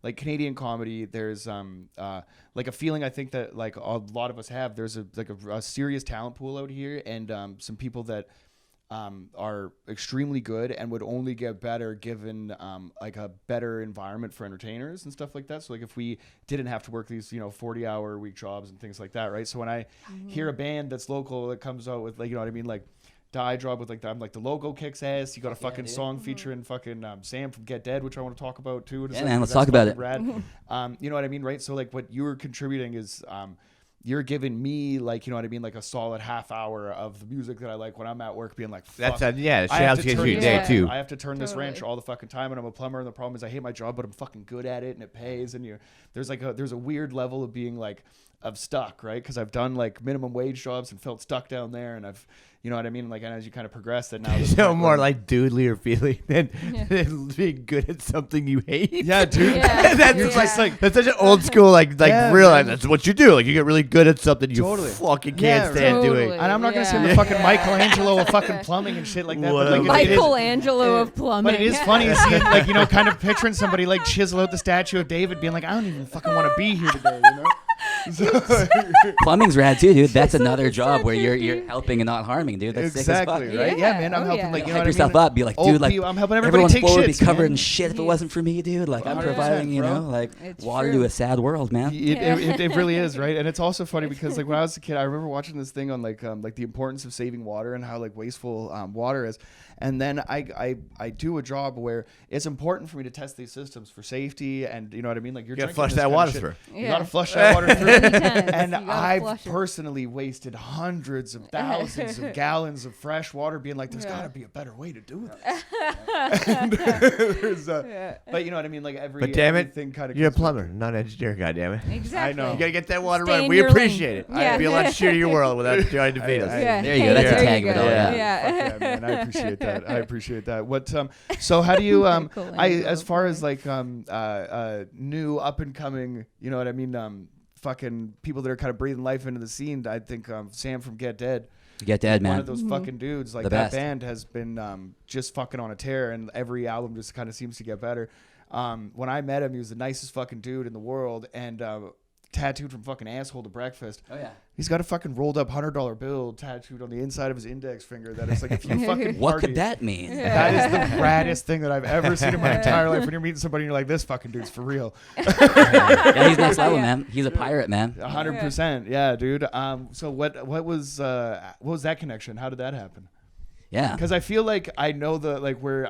like Canadian comedy, there's like a feeling I think that like a lot of us have. There's a serious talent pool out here, and some people that are extremely good and would only get better given like a better environment for entertainers and stuff like that. So like if we didn't have to work these 40-hour week jobs and things like that, right? So when I hear a band that's local that comes out with like like Die Drop with like the logo kicks ass. You got a fucking song featuring fucking Sam from Get Dead, which I want to talk about too. Yeah, man, let's talk about it. Rad. You know what I mean, right? So like what you're contributing is you're giving me like like a solid half hour of the music that I like when I'm at work, being like, fuck, shout out to your day too. I have to turn this wrench all the fucking time, and I'm a plumber, and the problem is I hate my job, but I'm fucking good at it, and it pays, and there's a weird level of being like of stuck, right? Because I've done like minimum wage jobs and felt stuck down there, and I've You know what I mean? Like, and as you kind of progress, that now so more like doodly or feeling than being good at something you hate. Yeah, dude. That's like that's such an old school like real. Like, that's what you do. Like you get really good at something you fucking can't stand doing. And I'm not gonna say I'm the fucking Michelangelo of fucking plumbing and shit like that. But like, Michelangelo of plumbing. But it is funny to see it, like, you know, kind of picturing somebody like chisel out the statue of David, being like, I don't even fucking want to be here today. You know. Plumbing's rad too, dude. That's another job where you're helping and not harming, dude. That's exactly sick as fuck. right. Yeah, man. I'm helping like, you know, hype yourself up. Be like, dude, like I'm helping everybody take would be shits, covered man. in shit if it wasn't for me, dude. Like I'm providing, you know, like water to a sad world, man. It really is, right? And it's also funny because like when I was a kid, I remember watching this thing on like the importance of saving water and how like wasteful water is. And then I do a job where it's important for me to test these systems for safety, and you know what I mean. Like you gotta flush that water through. You gotta flush that water through. And I've personally wasted hundreds of thousands of gallons of fresh water, being like, "There's gotta be a better way to do this." But you know what I mean. Like but damn it, kind of you're a plumber, not an engineer. God damn it. Exactly. I know. You gotta get that water running. We appreciate it. I'd be a lot shittier your world without Jonny DeVito's. There you go. That's a tag of it all. Yeah, man. I appreciate that. I appreciate that. What? So how do you? As far as like new up and coming, you know what I mean? Fucking people that are kind of breathing life into the scene. I think Sam from Get Dead. Get Dead, man. One of those fucking dudes. Like that band has been just fucking on a tear, and every album just kind of seems to get better. When I met him, he was the nicest fucking dude in the world, and tattooed from fucking asshole to breakfast. Oh yeah. He's got a fucking rolled up $100 bill tattooed on the inside of his index finger. That is like, if you fucking what could that mean? That is the raddest thing that I've ever seen in my entire life. When you're meeting somebody and you're like, this fucking dude's for real. Yeah, he's next level, man. He's a pirate, man. 100%. Yeah, dude. So what was that connection? How did that happen? Yeah, because I feel like I know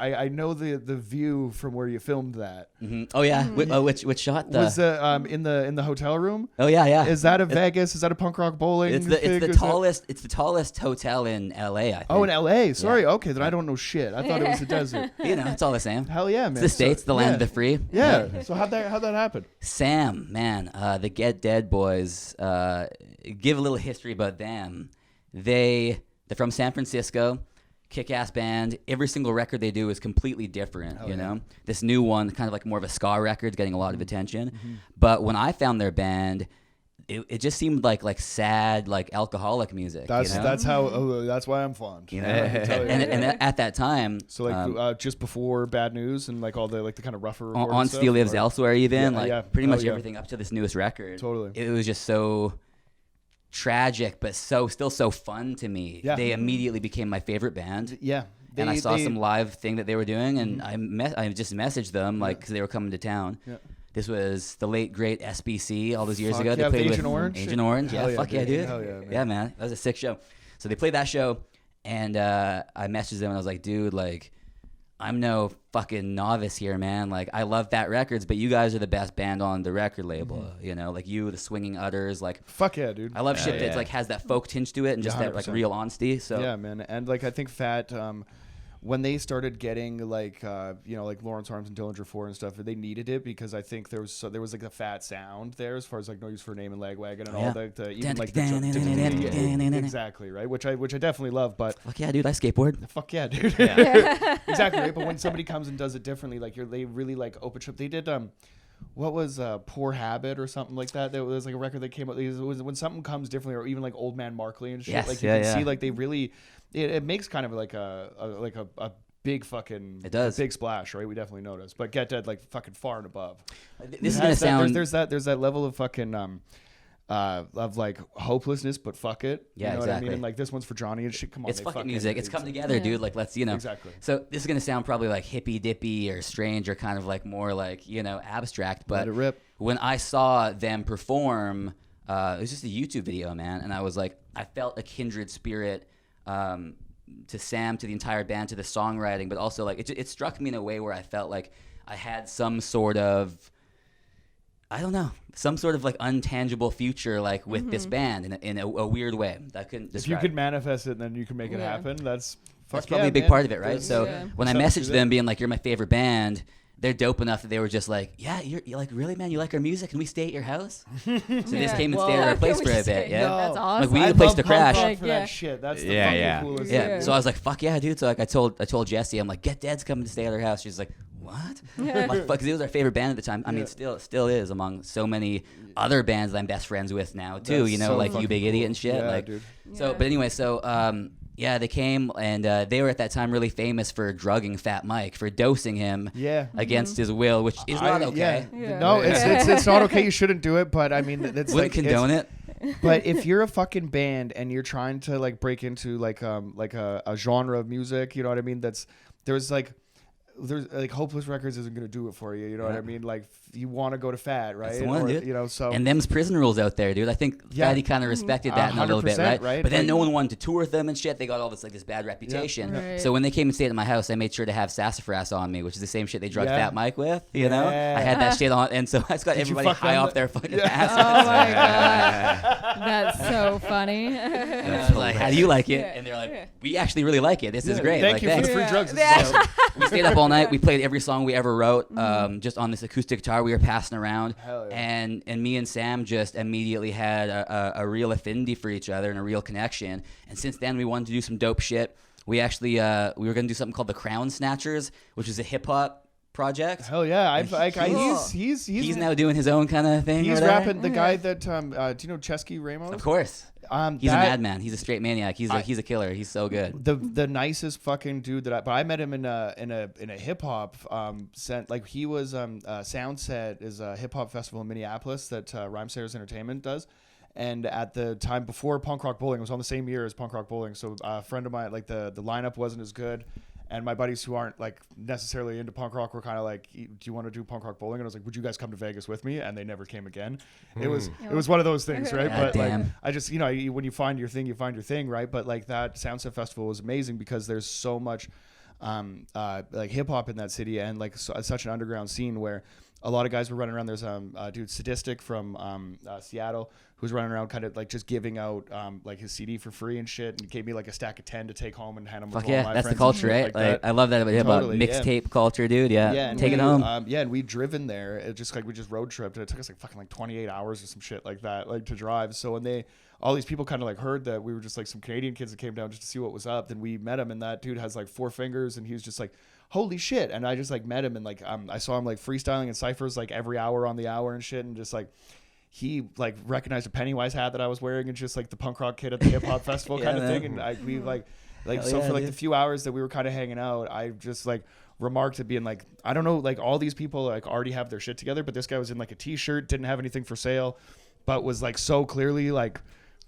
I know the view from where you filmed that. Mm-hmm. Oh yeah, which shot? Was in the hotel room? Oh yeah. Is that a Vegas? Is that a punk rock bowling? It's the tallest hotel in LA. I think. Oh, in LA. Sorry. Okay, then I don't know shit. I thought it was the desert. You know, it's all the same. Hell yeah, man. It's the States, the land of the free. Yeah. So how'd that happen? Sam, man, the Get Dead boys. Give a little history about them. They're from San Francisco. Kick-ass band. Every single record they do is completely different, you know? This new one, kind of like more of a ska record, getting a lot of attention. Mm-hmm. But when I found their band, it just seemed like sad, like alcoholic music. That's you know? that's why I'm fond. You know? and at that time, so like just before Bad News and like all the like the kind of rougher on Steel Lives Elsewhere, even pretty much everything up to this newest record. Totally, it was just so tragic, but still so fun to me. Yeah. They immediately became my favorite band. Yeah. And I saw some live thing that they were doing, and I just messaged them because they were coming to town. Yeah. This was the late great SBC all those years ago. They played Agent Orange. Agent Orange. Yeah, fuck yeah, dude. Hell yeah, man. Yeah, man. That was a sick show. So they played that show, and I messaged them and I was like, dude, like, I'm no fucking novice here, man. Like, I love Fat Records, but you guys are the best band on the record label. Mm-hmm. You know, like you, the Swinging Utters, like. Fuck yeah, dude. I love shit that like has that folk tinge to it and just 100%. That like real honesty. So yeah, man. And like I think Fat, when they started getting like like Lawrence Arms and Dillinger 4 and stuff, they needed it because I think there was like a Fat sound there as far as like No Use for a Name and Lagwagon and all the even like the exactly right, which I definitely love. But fuck yeah, dude, I skateboard. Fuck yeah, dude. Yeah. Exactly right. But when somebody comes and does it differently, like they really like open up. They did what was Poor Habit or something like that? There was like a record that came out. It was when something comes differently, or even like Old Man Markley and shit. Yes, like you can see like they really. It makes kind of like a big fucking big splash, right? We definitely noticed, but Get Dead like fucking far and above. This is gonna sound there's that level of fucking of like hopelessness, but fuck it. Yeah, you know exactly. what I mean? And like this one's for Johnny and shit. Come on, it's fucking music. It's come together, dude. Like let's exactly. So this is gonna sound probably like hippy dippy or strange or kind of like more like abstract. But let it rip. When I saw them perform, it was just a YouTube video, man, and I was like, I felt a kindred spirit. To Sam, to the entire band, to the songwriting, but also like it struck me in a way where I felt like I had some sort of, I don't know, some sort of like untangible future like with this band in a weird way that I couldn't describe. If you could manifest it, then you can make it happen. That's probably a big part of it, right? So when I messaged them being like, you're my favorite band, they're dope enough that they were just like, yeah, you're like, really, man? You like our music? Can we stay at your house? So they just came and stayed at our place for a bit. Yeah, that's awesome. Like we need a place to crash. For that shit. That's the fucking coolest thing. Yeah. So I was like, fuck yeah, dude. So like I told Jessie, I'm like, get Dad's coming to stay at our house. She's like, what? Like, because it was our favorite band at the time. I mean, still is among so many other bands that I'm best friends with now too. That's you know, so like You Big Idiot and shit. Yeah, like, dude. so. But anyway, so yeah, they came and they were at that time really famous for drugging Fat Mike, for dosing him against his will, which is not okay. No, it's not okay. You shouldn't do it. But I mean, it's wouldn't condone it. But if you're a fucking band and you're trying to like break into like a genre of music, you know what I mean? There's like Hopeless Records isn't gonna do it for you. You know what I mean? Like you want to go to Fat, right? That's the one, dude. You know, so and them's prison rules out there, dude. I think Fatty kind of respected that in a little bit, right? But then no one wanted to tour with them and shit. They got all this bad reputation. Right. So when they came and stayed at my house, I made sure to have sassafras on me, which is the same shit they drugged Fat Mike with. You know, I had that shit on, and so I just got everybody high off their fucking asses. Oh my god, that's so funny. Like, how do you like it? And they're like, we actually really like it. This is great. Thank like, you thanks. for the free drugs. So we stayed up all night. We played every song we ever wrote, just on this acoustic guitar we were passing around. And me and Sam just immediately had a real affinity for each other and a real connection. And since then, we wanted to do some dope shit. We actually we were gonna do something called the Crown Snatchers, which is a hip hop project. Hell yeah! He's now doing his own kind of thing. He's rapping. The guy that do you know Chesky Ramos? Of course. He's a madman. He's a straight maniac. He's a killer. He's so good. The nicest fucking dude but I met him in a hip hop like he was Soundset is a hip hop festival in Minneapolis that Rhymesayers Entertainment does. And at the time before Punk Rock Bowling, it was on the same year as Punk Rock Bowling. So a friend of mine, like the lineup wasn't as good. And my buddies who aren't like necessarily into punk rock were kind of like, do you want to do Punk Rock Bowling? And I was like, would you guys come to Vegas with me? And they never came again. It was one of those things, right? But damn. like, I just, you know, when you find your thing, you find your thing, right? But like that Soundset Festival was amazing because there's so much like hip hop in that city and like such an underground scene where a lot of guys were running around. There's dude Sadistic from Seattle who's running around kind of like just giving out like his CD for free and shit, and gave me like a stack of 10 to take home and hand them. Fuck to all my that's friends the culture, right? Like I love that about hip hop, mixtape culture, dude. Yeah, and take it home. And we'd driven there. It just like we just road tripped, and it took us like fucking like 28 hours or some shit like that, like to drive. So when all these people kind of like heard that we were just like some Canadian kids that came down just to see what was up, then we met him, and that dude has like 4 fingers, and he was just like, holy shit. And I just like met him, and like I saw him like freestyling in ciphers like every hour on the hour and shit, and just like he like recognized a Pennywise hat that I was wearing and just like the punk rock kid at the hip hop festival kind of thing. And we like so for like the few hours that we were kind of hanging out, I just like remarked at being like, I don't know, like all these people like already have their shit together, but this guy was in like a t-shirt, didn't have anything for sale, but was like so clearly like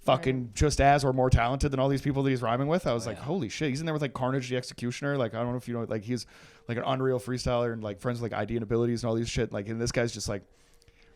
fucking just as or more talented than all these people that he's rhyming with. I was like, holy shit, he's in there with like Carnage the Executioner. Like I don't know if you know, like he's like an unreal freestyler and like friends with like ID and Abilities and all these shit. Like, and this guy's just like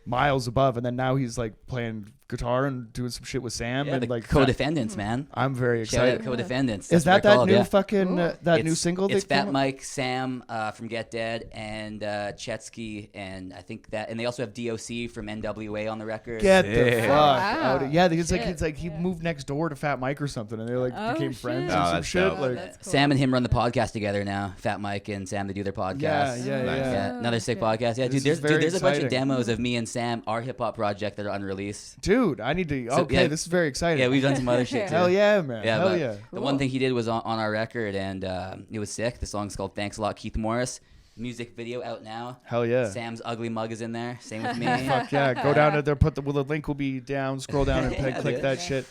miles above, and then now he's like playing guitar and doing some shit with Sam and like Co-Descendents, man. I'm very excited. Co-Descendents. Is that new fucking that new single? It's Fat Mike, Sam from Get Dead, and Chetsky, and I think that, and they also have DOC from NWA on the record. Get the fuck out of it's like he moved next door to Fat Mike or something, and they like became friends or some shit. Like cool. Sam and him run the podcast together now. Fat Mike and Sam, they do their podcast. Yeah. Another sick podcast. Yeah, dude. There's a bunch of demos of me and Sam, our hip hop project, that are unreleased. Dude, I need to. This is very exciting. Yeah, we've done some other shit too. Hell yeah, man. Yeah, hell yeah. The one thing he did was on our record, and it was sick. The song's called "Thanks a Lot, Keith Morris." Music video out now. Hell yeah. Sam's ugly mug is in there. Same with me. Fuck yeah. Go down to there. The link will be down. Scroll down and click that shit.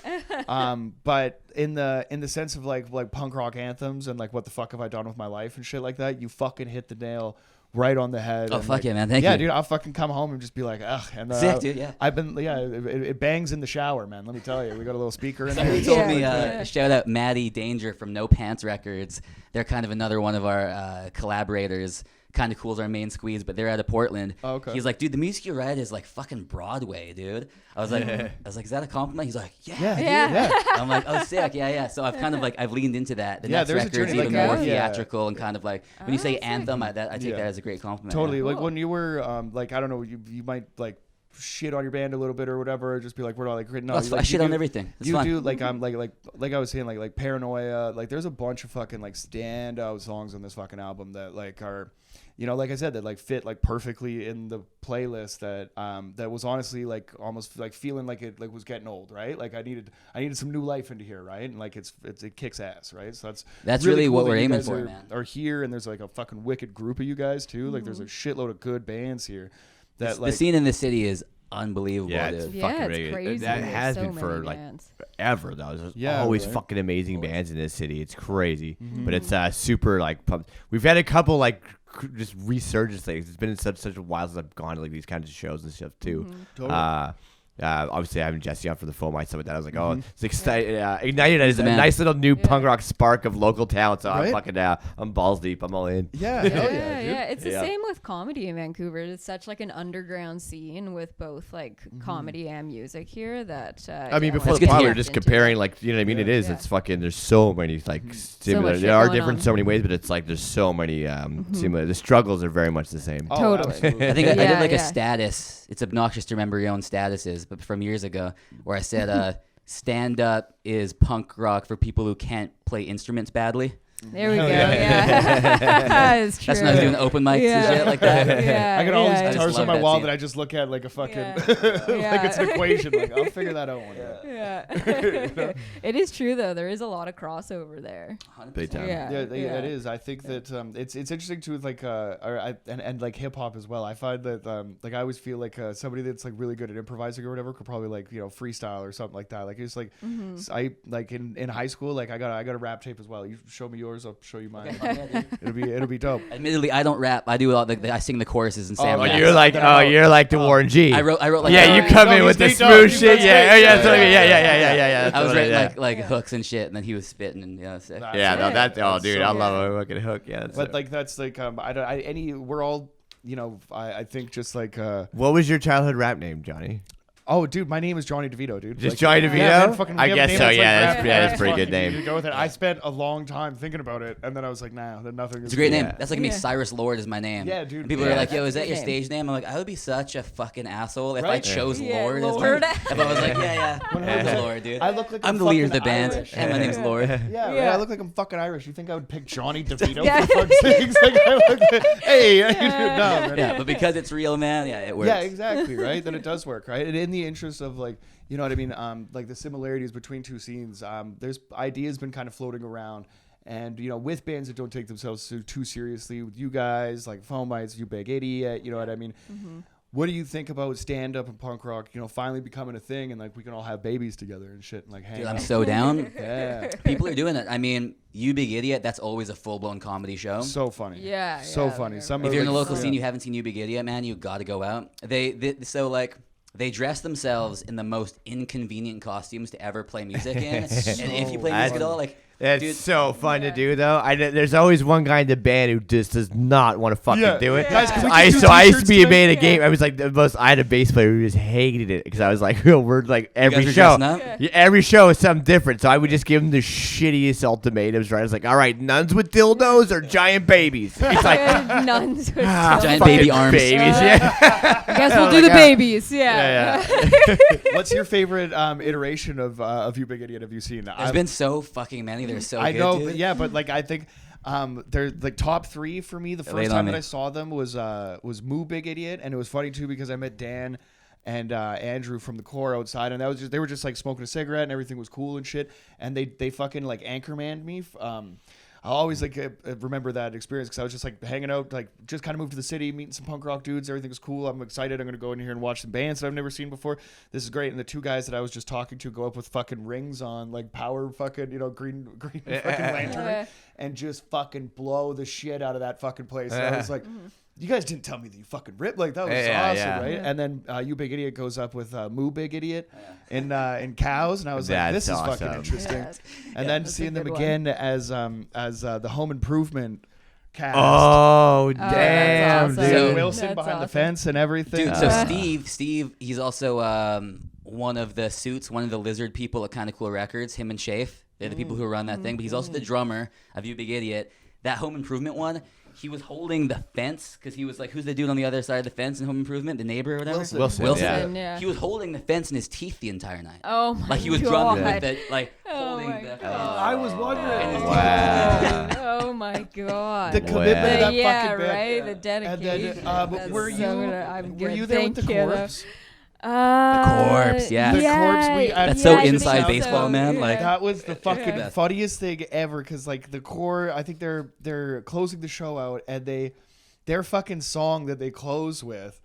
But in the sense of like punk rock anthems and like what the fuck have I done with my life and shit like that, you fucking hit the nail right on the head. Oh, and fuck like, yeah, man. Thank you. Yeah, dude, I'll fucking come home and just be like, ugh. And, sick, dude, yeah. I've been, it bangs in the shower, man. Let me tell you. We got a little speaker in there. Somebody told me, shout out Maddie Danger from No Pants Records. They're kind of another one of our collaborators. Kind of cool as our main squeeze, but they're out of Portland. Oh, okay. He's like, dude, the music you write is like fucking Broadway, dude. I was like, is that a compliment? He's like, yeah. I'm like, oh, sick, yeah. So I've kind of like I've leaned into that. The next record's even more theatrical and kind of like when you say anthem, I take that as a great compliment. Totally. Like when you were like I don't know, you might like shit on your band a little bit or whatever, or just be like, we're not like no. I shit on everything. It's fun. Do like I'm like I was saying like Paranoia. Like there's a bunch of fucking like standout songs on this fucking album that like are. you know, like I said, that like fit like perfectly in the playlist that that was honestly like almost like feeling like it like was getting old, right? Like I needed some new life into here, right? And like it kicks ass, right? So that's really cool what that we're you aiming guys for, man. Are here, and there's like a fucking wicked group of you guys too. Like there's a shitload of good bands here. That the scene in the city is unbelievable, yeah, dude. Yeah, fucking it's really, crazy. that There's has so been for many like bands. forever though. There's always fucking amazing bands in this city. It's crazy, but it's super like we've had a couple like just resurgence things. It's been such a while since I've gone to like these kinds of shows and stuff too. Totally. Obviously, having Jesse on for the full mic, stuff like that. I was like, oh, it's excited, ignited a nice little new punk rock spark of local talent. So I'm fucking, I'm balls deep. I'm all in. Yeah, yeah. It's the same with comedy in Vancouver. It's such like an underground scene with both like comedy and music here. That I mean, before the pod, we were just comparing, like, you know what I mean? It is. It's fucking. There's so many like similar. They are different in so many ways, but it's like there's so many similar. The struggles are very much the same. Oh, totally. I think I did like a status. It's obnoxious to remember your own statuses, but from years ago, where I said stand up is punk rock for people who can't play instruments badly. There we go. Yeah. It's true. That's when I was doing open mics and shit like that. Yeah, I got all these I guitars just on love my wall scene. that I just look at like a fucking Yeah. like it's an equation. Like I'll figure that out one day. Yeah. It is true though. There is a lot of crossover there. 100%. Big time. Yeah, it is. I think that it's interesting too with like and like hip hop as well. I find that like I always feel like somebody that's like really good at improvising or whatever could probably like, you know, freestyle or something like that. Like it's like I like in high school, like I got a rap tape as well. You show me yours, I'll show you mine. It'll be dope. Admittedly, I don't rap. I do all I sing the choruses and Sam. Oh, you're like the Warren G. I wrote like you come in with the smooth shit. Yeah. I was writing like hooks and shit, and then he was spitting and sick. Dude, I love a fucking hook. Yeah, but like that's like we're all, you know, I think just like what was your childhood rap name, Johnny? Oh, dude, my name is Jonny DeVito, dude. Just like, Johnny DeVito? Yeah, man, fucking, I guess so, yeah. That's a pretty good name. You go with it. I spent a long time thinking about it, and then I was like, nah, nothing. It's a great name. That's like me. Cyrus Lord is my name. Yeah, dude. And people are like, yo, is that your stage name? I'm like, I would be such a fucking asshole if I chose Lord. Lord. If I was like, yeah. Lord, dude. I look like I'm the leader of the band, Irish. and my name's Lord. Yeah, I look like I'm fucking Irish. You think I would pick Jonny DeVito for fuck's sakes? Like, I look hey, no, man. Yeah, but because it's real, man, it works. Yeah, exactly, right? Then it does work, right? And in the interest of like, you know what I mean? Like the similarities between two scenes, there's ideas been kind of floating around. And, you know, with bands that don't take themselves too seriously, with you guys, like Foamites, You Big Idiot, you know what I mean? What do you think about stand-up and punk rock, you know, finally becoming a thing and, like, we can all have babies together and shit and, like, hang out? I'm so down. Yeah. People are doing it. I mean, You Big Idiot, that's always a full-blown comedy show. So funny. Yeah. So funny. If you're in the local scene, you haven't seen You Big Idiot, man, you got to go out. They dress themselves in the most inconvenient costumes to ever play music in. And if you play music at all, like... It's so fun to do, though. There's always one guy in the band who just does not want to fucking do it. Guys, I used to be in a game. I was like I had a bass player who just hated it because I was like, we're like every show. Every show is something different. So I would just give him the shittiest ultimatums. Right? I was like, all right, nuns with dildos or giant babies. He's like, nuns with giant baby arms. Babies, I guess we'll do the babies. Yeah. What's your favorite iteration of You Big Idiot have you seen? There's been so fucking many. They're so I good, know, dude. but like I think they're like top three for me. The first time that I saw them was Moo Big Idiot, and it was funny too because I met Dan and Andrew from the Core outside, and they were just like smoking a cigarette and everything was cool and shit, and they fucking like anchormanned me. I'll always like remember that experience because I was just like hanging out, like just kind of moved to the city, meeting some punk rock dudes. Everything was cool. I'm excited. I'm gonna go in here and watch some bands that I've never seen before. This is great. And the two guys that I was just talking to go up with fucking rings on, like power fucking, you know, green fucking lantern, and just fucking blow the shit out of that fucking place. And I was like. You guys didn't tell me that you fucking ripped. Like, that was awesome, right? And then You Big Idiot goes up with Moo Big Idiot in Cows. And I was like, this is fucking interesting. And then seeing them again as the Home Improvement cast. Oh, damn, awesome. dude. So- Wilson behind the fence and everything. Dude, so Steve, he's also one of the suits, one of the lizard people at Kinda Cool Records, him and Shafe. They're the people who run that thing. But he's also the drummer of You Big Idiot. That Home Improvement one, he was holding the fence because he was like, who's the dude on the other side of the fence in Home Improvement? The neighbor or whatever? Wilson. Yeah. He was holding the fence in his teeth the entire night. Oh my god. Like he was drunk with it, like holding the fence. I was wondering. Wow. Oh my god. The commitment of that fucking band. Right? The dedication. But were you there with the Corpse? The Corpse, yeah. The Corpse. That's so inside baseball, man. Like that was the fucking funniest thing ever. Because like the Core, I think they're closing the show out, and their fucking song that they close with.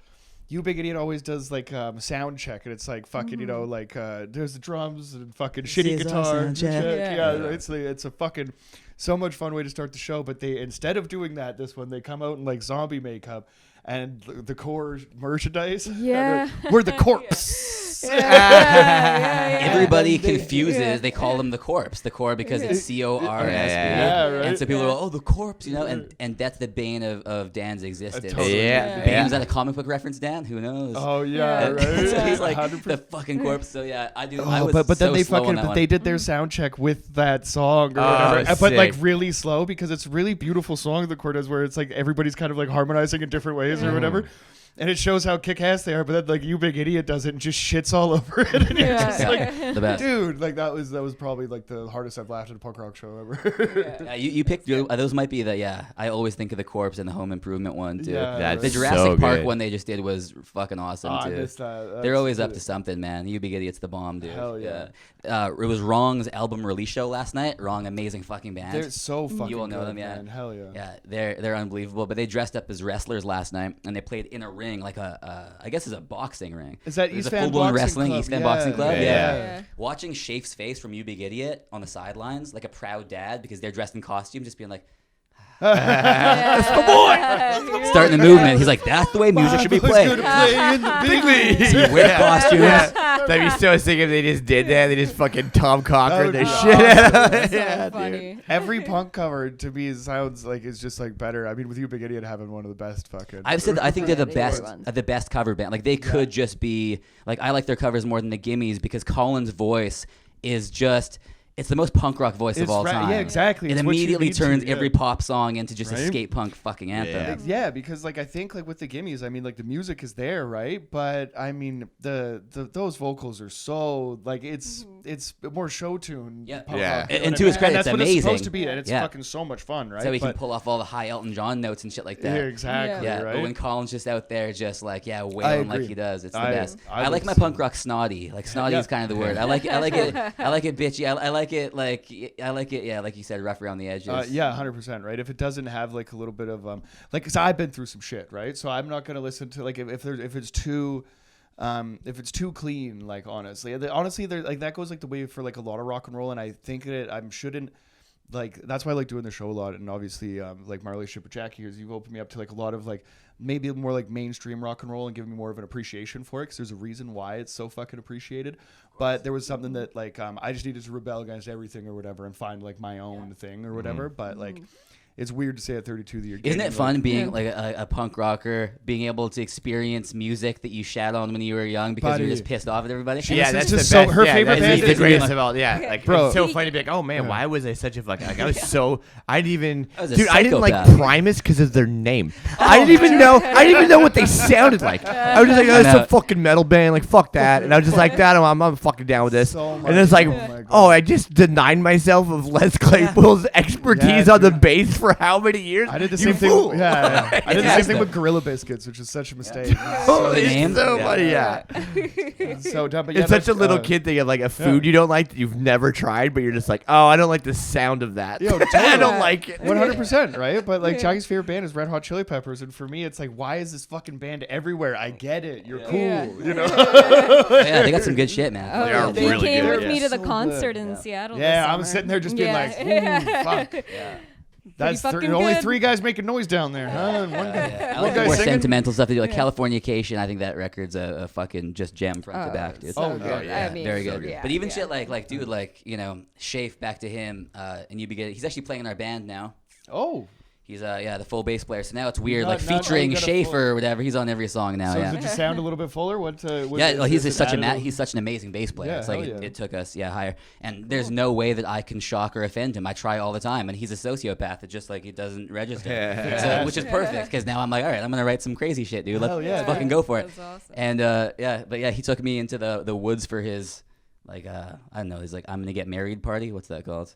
You Big Idiot always does like sound check, and it's like fucking like there's the drums and fucking shitty guitar. It's a fucking so much fun way to start the show. But they instead of doing that, this one they come out in like zombie makeup. And the Core merchandise. Yeah. We're the Corpse. Everybody confuses. They call them the Corpse. The Core because it's CORS. Right. And so people go, oh, the Corpse, and that's the bane of Dan's existence. Yeah. Was that a comic book reference, Dan? Who knows? Oh yeah, right. So he's like 100%. The fucking Corpse. So yeah, I do. I was but then so they did their sound check with that song or whatever. But like really slow because it's a really beautiful song the Core does where it's like everybody's kind of like harmonizing in different ways or whatever. And it shows how kick-ass they are, but then like You Big Idiot does it and just shits all over it. And you're just like, the best. Dude, like that was probably like the hardest I've laughed at a punk rock show ever. You picked those might be I always think of the Corpse and the Home Improvement one too. Yeah, the Jurassic Park one they just did was fucking awesome too. I missed that. They're always up to something, man. You Big Idiot's the bomb, dude. Hell yeah. It was Wrong's album release show last night. Wrong, amazing fucking band. They're so fucking You all know good, them, yeah. man. Hell yeah. Yeah, they're unbelievable. But they dressed up as wrestlers last night and they played in a ring like I guess it's a boxing ring. Is that East Van full-blown Boxing wrestling Club? East Van Boxing Club? Yeah. Watching Shafe's face from You Big Idiot on the sidelines, like a proud dad, because they're dressed in costume, just being like, that's my boy. Starting the movement. He's like, that's the way music should be played. Play in the big leagues. You wear costumes. That'd be so sick if they just did that. They just fucking Tom Cochran their shit. That's so funny. Every punk cover to me sounds like it's just like better. I mean, with You Big Idiot having one of the best fucking. I've said that I think they're the best cover band. Like they could just be like I like their covers more than the Gimmies because Colin's voice is just. It's the most punk rock voice of all time. Yeah, exactly. It immediately turns every pop song into just a skate punk fucking anthem. Yeah, because like I think like with the Gimmies, I mean like the music is there, right? But I mean those vocals are so like it's more show tune. Yeah, rock, and to his credit, it's that's amazing. What it's supposed to be, and it's fucking so much fun, right? So he can pull off all the high Elton John notes and shit like that. Yeah, exactly. Yeah, right? but when Colin's just out there, just like wailing like he does, it's the best. I like my punk rock snotty. Like snotty is kind of the word. I like it. I like it bitchy. I like it like. I like it, like you said, rough around the edges. 100%, right? If it doesn't have like a little bit of like, cause I've been through some shit, right? So I'm not gonna listen to like if it's too clean, like honestly, like that goes like the way for like a lot of rock and roll, and I think that I shouldn't. Like that's why I like doing the show a lot, and obviously like my relationship with Jackie here is you've opened me up to like a lot of like maybe more like mainstream rock and roll and given me more of an appreciation for it because there's a reason why it's so fucking appreciated. But there was something that like I just needed to rebel against everything or whatever and find like my own thing or whatever. But like it's weird to say at 32 that you're Isn't it fun being like a punk rocker, being able to experience music that you shat on when you were young because you were just pissed off at everybody? That's the best. Her favorite band is the greatest of all. Yeah, like bro, it's so funny to be like, oh man, why was I such a fucking like I was so I didn't psychopath. like Primus because of their name. I didn't even know what they sounded like. I was just like, oh, it's a fucking metal band, like fuck that, and I was just like that. I'm fucking down with this. And it's like, I just denied myself of Les Claypool's expertise on the bass for how many years? I did the same thing. Yeah, I did the same thing with Gorilla Biscuits, which is such a mistake. It's so funny, So dumb, but it's such a little kid thing of like a food you don't like that you've never tried, but you're just like, oh, I don't like the sound of that. I don't like it. 100%, right? But like Jackie's favorite band is Red Hot Chili Peppers, and for me, it's like, why is this fucking band everywhere? I get it. You're cool, you know. They got some good shit, man. They really came good. with me to the So concert good. in Seattle. Yeah, I'm sitting there just being like, ooh, fuck. That's only 3 guys making noise down there, huh? And one guy, I like the more sentimental stuff they do, like Californication. I think that record's a fucking just gem front to back, dude. Very good. Yeah, but even shit like dude, like Shafe, back to him, and you begin. He's actually playing in our band now. Oh. He's the full bass player. So now it's weird, like featuring Schaefer or whatever. He's on every song now. So does it just sound a little bit fuller? He's such an amazing bass player. Yeah, it's like it took us higher. And there's no way that I can shock or offend him. I try all the time, and he's a sociopath. It just like it doesn't register, so, which is perfect because now I'm like, all right, I'm gonna write some crazy shit, dude. Let's fucking go for it. That's awesome. And he took me into the woods for his like I don't know, his like I'm gonna get married party. What's that called?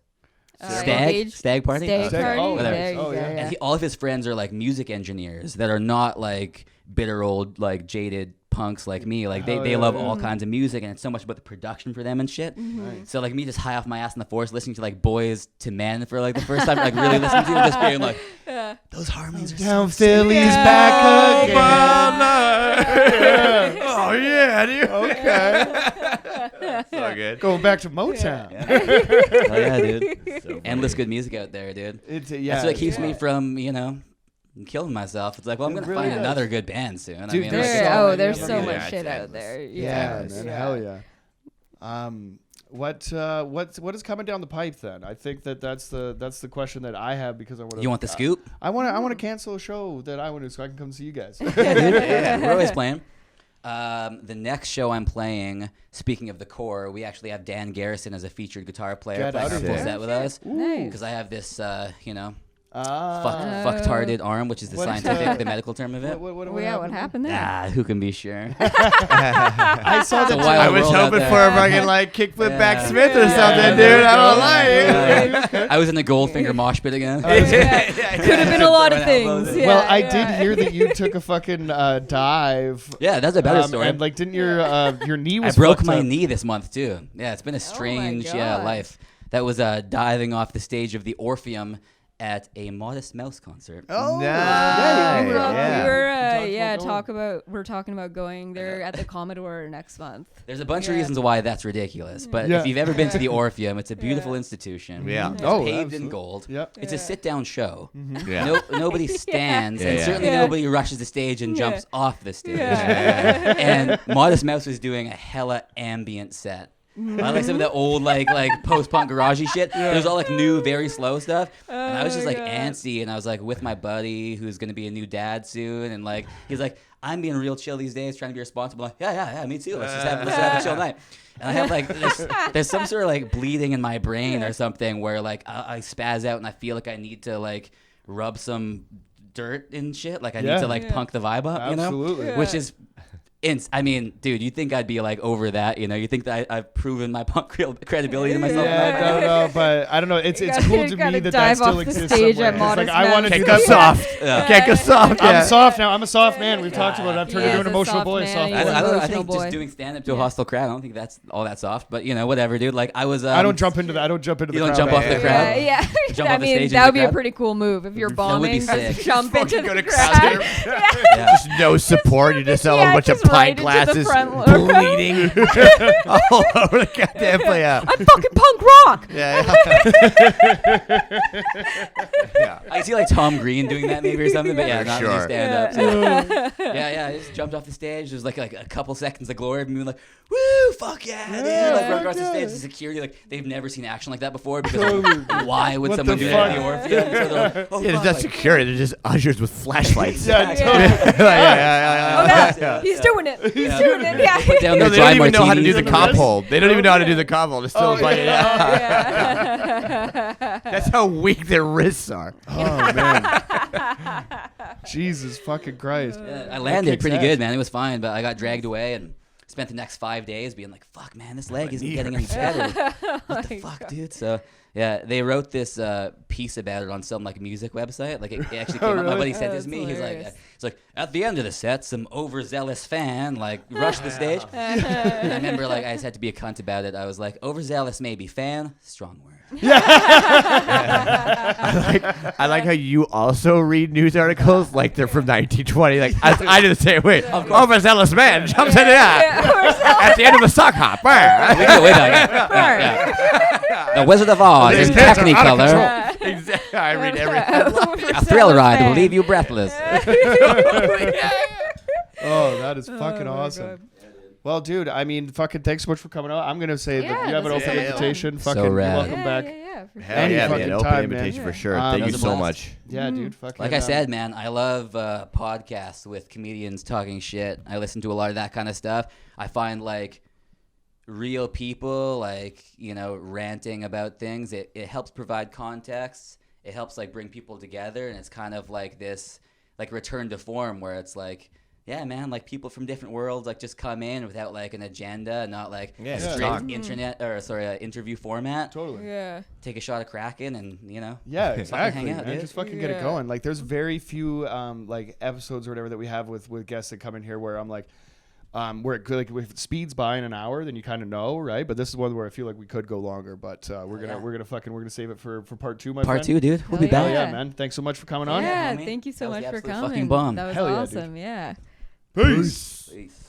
Stag party. And all of his friends are like music engineers that are not like bitter old like jaded punks like me. Like they love all kinds of music, and it's so much about the production for them and shit. So like me just high off my ass in the forest listening to like Boys to Men for like the first time, like really listening to it, just being like those harmonies are down Philly's back again. Oh yeah, dude. Okay. So good. Going back to Motown. Oh yeah, dude. So endless good music out there, dude. That's what keeps me from killing myself. It's like, well, I'm gonna find another good band soon. Dude, there's so much shit out there. Yeah, man, hell yeah. What is coming down the pipe then? I think that's the question that I have because I want to. You want the scoop? I want to cancel a show that I want to so I can come see you guys. We're always playing. The next show I'm playing, speaking of the core, we actually have Dan Garrison as a featured guitar player playing our full set with us. Because I have this, fucktarded arm, which is the medical term of it. What happened there? Who can be sure? I saw that. I was hoping for a fucking like kickflip back Smith or something, dude. I don't lie. I was in the Goldfinger mosh pit again. Could have been a lot of things. Well, I did hear that you took a fucking dive. Yeah, that's a better story. And like, didn't your knee was? I broke my knee this month too. Yeah, it's been a strange life. That was diving off the stage of the Orpheum at a Modest Mouse concert. Oh, nice. We're talking about going there at the Commodore next month. There's a bunch of reasons why that's ridiculous, but if you've ever been to the Orpheum, it's a beautiful institution. Yeah. It's paved in gold. Yep. It's a sit-down show. Mm-hmm. Yeah. Nobody stands, and certainly nobody rushes the stage and jumps off the stage. And Modest Mouse was doing a hella ambient set. I like some of that old like post-punk garagey shit. It was all like new, very slow stuff, and I was just like antsy, and I was like with my buddy who's gonna be a new dad soon, and like he's like, I'm being real chill these days, trying to be responsible. I'm like, yeah, me too. Let's have a chill night. And I have like there's some sort of like bleeding in my brain or something where like I spaz out and I feel like I need to like rub some dirt and shit. Like I need to like punk the vibe up, Absolutely. Which is. I mean, dude, you think I'd be like over that? You think that I've proven my punk credibility to myself? No, but I don't know. It's cool to me that still exists somewhere. It's like I want to kick us soft. Kick us soft. I'm soft now. I'm a soft man. We've talked about it. I've turned into an emotional boy. I don't know. I think just doing stand up to a hostile crowd, I don't think that's all that soft. But whatever, dude. Like I was. I don't jump into that. I don't jump into the crowd. You don't jump off the crowd. Yeah. I mean, that would be a pretty cool move if you're bombing. Jump into the crowd. Just no support. You just sell a bunch of pint glasses. Bleeding all over the goddamn place. I'm fucking punk rock. I see like Tom Green doing that maybe or something, but not really stand up. So. I just jumped off the stage. There's like a couple seconds of glory of me like, woo, fuck yeah, dude. Like run across the stage, the security, like they've never seen action like that before because why would someone do that at the Orpheum? So they're like, there's not security. They're just ushers with flashlights. He's doing it. He's doing it. Yeah. They don't even know how to do the cop hold. They don't even know how to do the cop hold. They're still fighting. That's how weak their wrists are. Oh man. Jesus fucking Christ. I landed pretty good, man. It was fine, but I got dragged away and spent the next 5 days being like, fuck, man, this leg isn't getting any better. What the fuck, dude? So yeah, they wrote this piece about it on some like music website. Like it actually came up. My buddy sent this to me. He's like, at the end of the set, some overzealous fan like rushed the stage. And I remember like I just had to be a cunt about it. I was like, overzealous maybe, fan, strong word. I like how you also read news articles like they're from 1920. Like I do the same way. Overzealous man jumps in the at the end of a sock hop. We go way back. The Wizard of Oz in Technicolor. Exactly. I read every. A thrill ride will leave you breathless. Oh, that is fucking awesome. Well, dude, I mean, fucking thanks so much for coming out. I'm going to say that you have an open invitation. So Fucking you're rad. welcome back. For Hell yeah, man. Open invitation for sure. Thank you so much. Yeah, dude. Fucking, like I said, man, I love podcasts with comedians talking shit. I listen to a lot of that kind of stuff. I find like real people, like, you know, ranting about things. It helps provide context. It helps like bring people together, and it's kind of like this like return to form where it's like, yeah, man, like people from different worlds like just come in without like an agenda, not like a strict interview format. Totally. Yeah. Take a shot of Kraken and, you know. Yeah, exactly. Hang out, man. dude. Just fucking get it going. Like there's very few like episodes or whatever that we have with guests that come in here where I'm like where it, like if it speeds by in an hour, then you kind of know, right? But this is one where I feel like we could go longer, but we're gonna save it for part 2, my friend. Part 2, dude. We'll be back. Hell yeah, man. Thanks so much for coming on. Yeah, thank you so much for coming. Fucking bomb. That was Hell yeah, awesome. dude. Yeah. Peace. Peace.